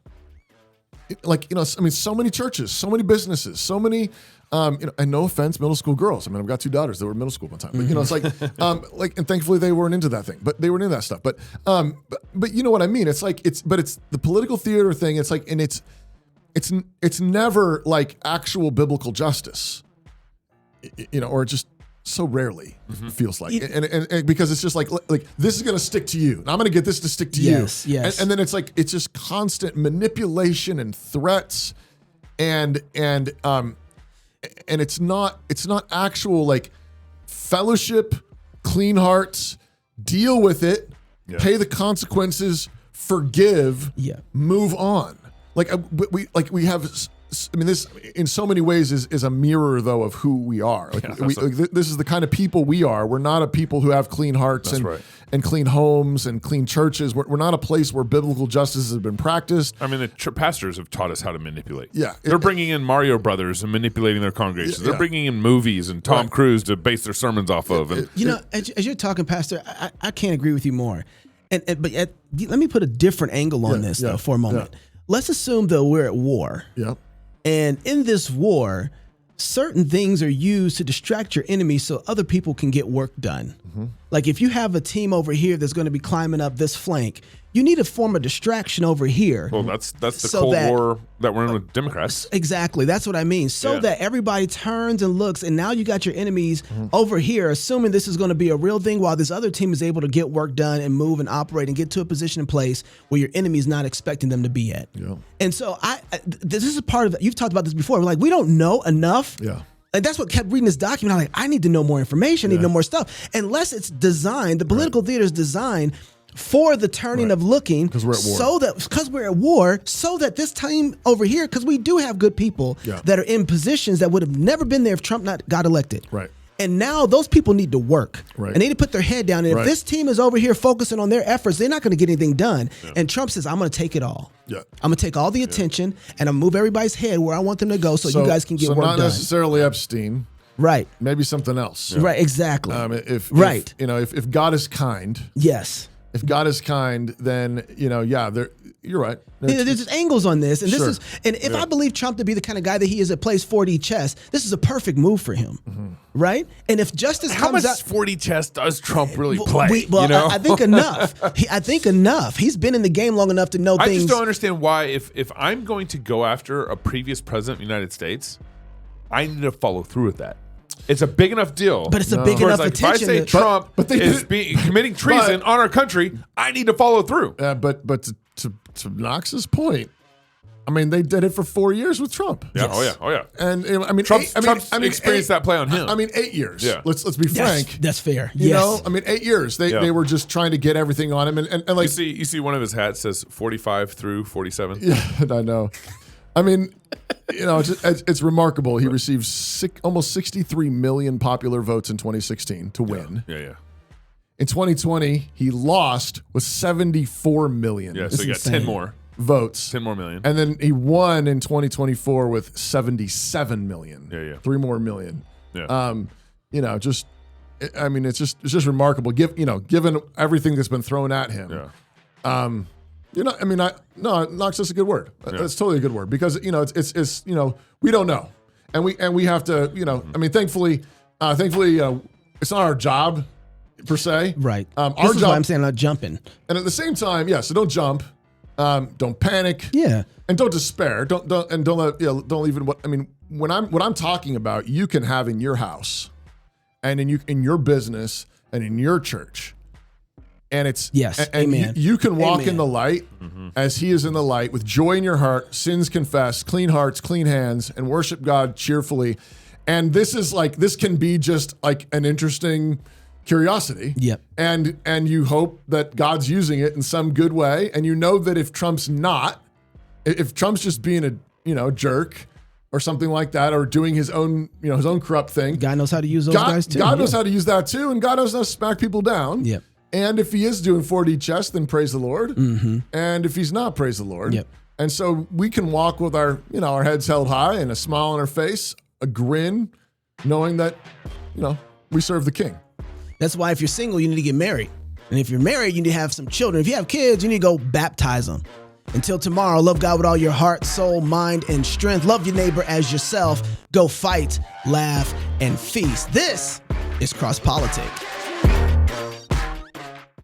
So many churches, so many businesses, so many. And no offense, middle school girls. I mean, I've got 2 daughters that were in middle school one time. But it's like, and thankfully they weren't into that thing, but they weren't into that stuff. But you know what I mean? It's like it's the political theater thing. It's like, and it's never like actual biblical justice, or just so rarely feels like, and because it's just like this is going to stick to you, and I'm going to get this to stick to you. Yes. And then it's like it's just constant manipulation and threats, and it's not actual like fellowship, clean hearts, deal with it, pay the consequences, forgive, move on. We have. I mean, this in so many ways is a mirror though of who we are. This is the kind of people we are. We're not a people who have clean hearts and clean homes and clean churches. We're not a place where biblical justice has been practiced. I mean, the pastors have taught us how to manipulate. Yeah. They're bringing in Mario Brothers and manipulating their congregations. They're bringing in movies and Tom Cruise to base their sermons off of. And, as you're talking, Pastor, I can't agree with you more. But let me put a different angle on this though for a moment. Yeah. Let's assume though we're at war. Yeah. And in this war, certain things are used to distract your enemy so other people can get work done. Mm-hmm. Like if you have a team over here that's going to be climbing up this flank, you need to form a distraction over here. Well, that's the Cold War that we're in with Democrats. Exactly. That's what I mean. So that everybody turns and looks, and now you got your enemies over here, assuming this is going to be a real thing while this other team is able to get work done and move and operate and get to a position in place where your enemy is not expecting them to be at. Yeah. And so this is a part of it. You've talked about this before. We're like, we don't know enough. Yeah. Like that's what kept reading this document. I'm like, I need to know more information. I need to know more stuff. Unless it's designed, the political theater is designed for the turning of looking, because we're at war. Because we're at war, so that this team over here, because we do have good people that are in positions that would have never been there if Trump not got elected. Right. And now those people need to work. Right. And they need to put their head down. And if this team is over here focusing on their efforts, they're not going to get anything done. Yeah. And Trump says, I'm going to take it all. Yeah. I'm going to take all the attention and I'm going to move everybody's head where I want them to go so you guys can get work done. So not necessarily Epstein. Right. Maybe something else. Yeah. Right, exactly. If God is kind. Yes. If God is kind, then you're right. There's angles on this, and this is, and if I believe Trump to be the kind of guy that he is that plays 4D chess, this is a perfect move for him, right? And if justice comes out, 4D chess does Trump really play? I think enough. I think enough. He's been in the game long enough to know things. I just don't understand why, if I'm going to go after a previous president of the United States, I need to follow through with that. It's a big enough deal. But it's a big enough attention. If I say Trump is committing treason on our country, I need to follow through. But to Knox's point, I mean, they did it for 4 years with Trump. Yeah. Yes. Oh yeah. And I mean, Trump's experienced that play on him. I mean, 8 years. Yeah. Let's be frank. That's fair. You know, I mean, 8 years. They were just trying to get everything on him, and like you see one of his hats says 45 through 47. Yeah, I know. I mean, it's remarkable. He received almost 63 million popular votes in 2016 to win. Yeah. In 2020, he lost with 74 million. Yeah, so he got 10 more votes. 10 more million. And then he won in 2024 with 77 million. Yeah. 3 more million. Yeah. It's just remarkable. Given everything that's been thrown at him. Yeah. Knox is a good word. That's totally a good word because it's we don't know, and we have to thankfully it's not our job per se. Right. Our this is job, why I'm saying not jumping. And at the same time, so don't jump, don't panic, and don't despair. Don't even. What I'm talking about, you can have in your house, and in your business, and in your church. And it's amen. You can walk in the light as he is in the light with joy in your heart, sins confessed, clean hearts, clean hands, and worship God cheerfully. And this can be just like an interesting curiosity. Yep. And you hope that God's using it in some good way. And you know that if Trump's just being a jerk or something like that, or doing his own corrupt thing, God knows how to use those guys too. God knows how to use that too, and God knows how to smack people down. Yep. And if he is doing 4D chess, then praise the Lord. Mm-hmm. And if he's not, praise the Lord. Yep. And so we can walk with our heads held high and a smile on our face, a grin, knowing that, we serve the King. That's why if you're single, you need to get married. And if you're married, you need to have some children. If you have kids, you need to go baptize them. Until tomorrow, love God with all your heart, soul, mind, and strength. Love your neighbor as yourself. Go fight, laugh, and feast. This is Cross Politics.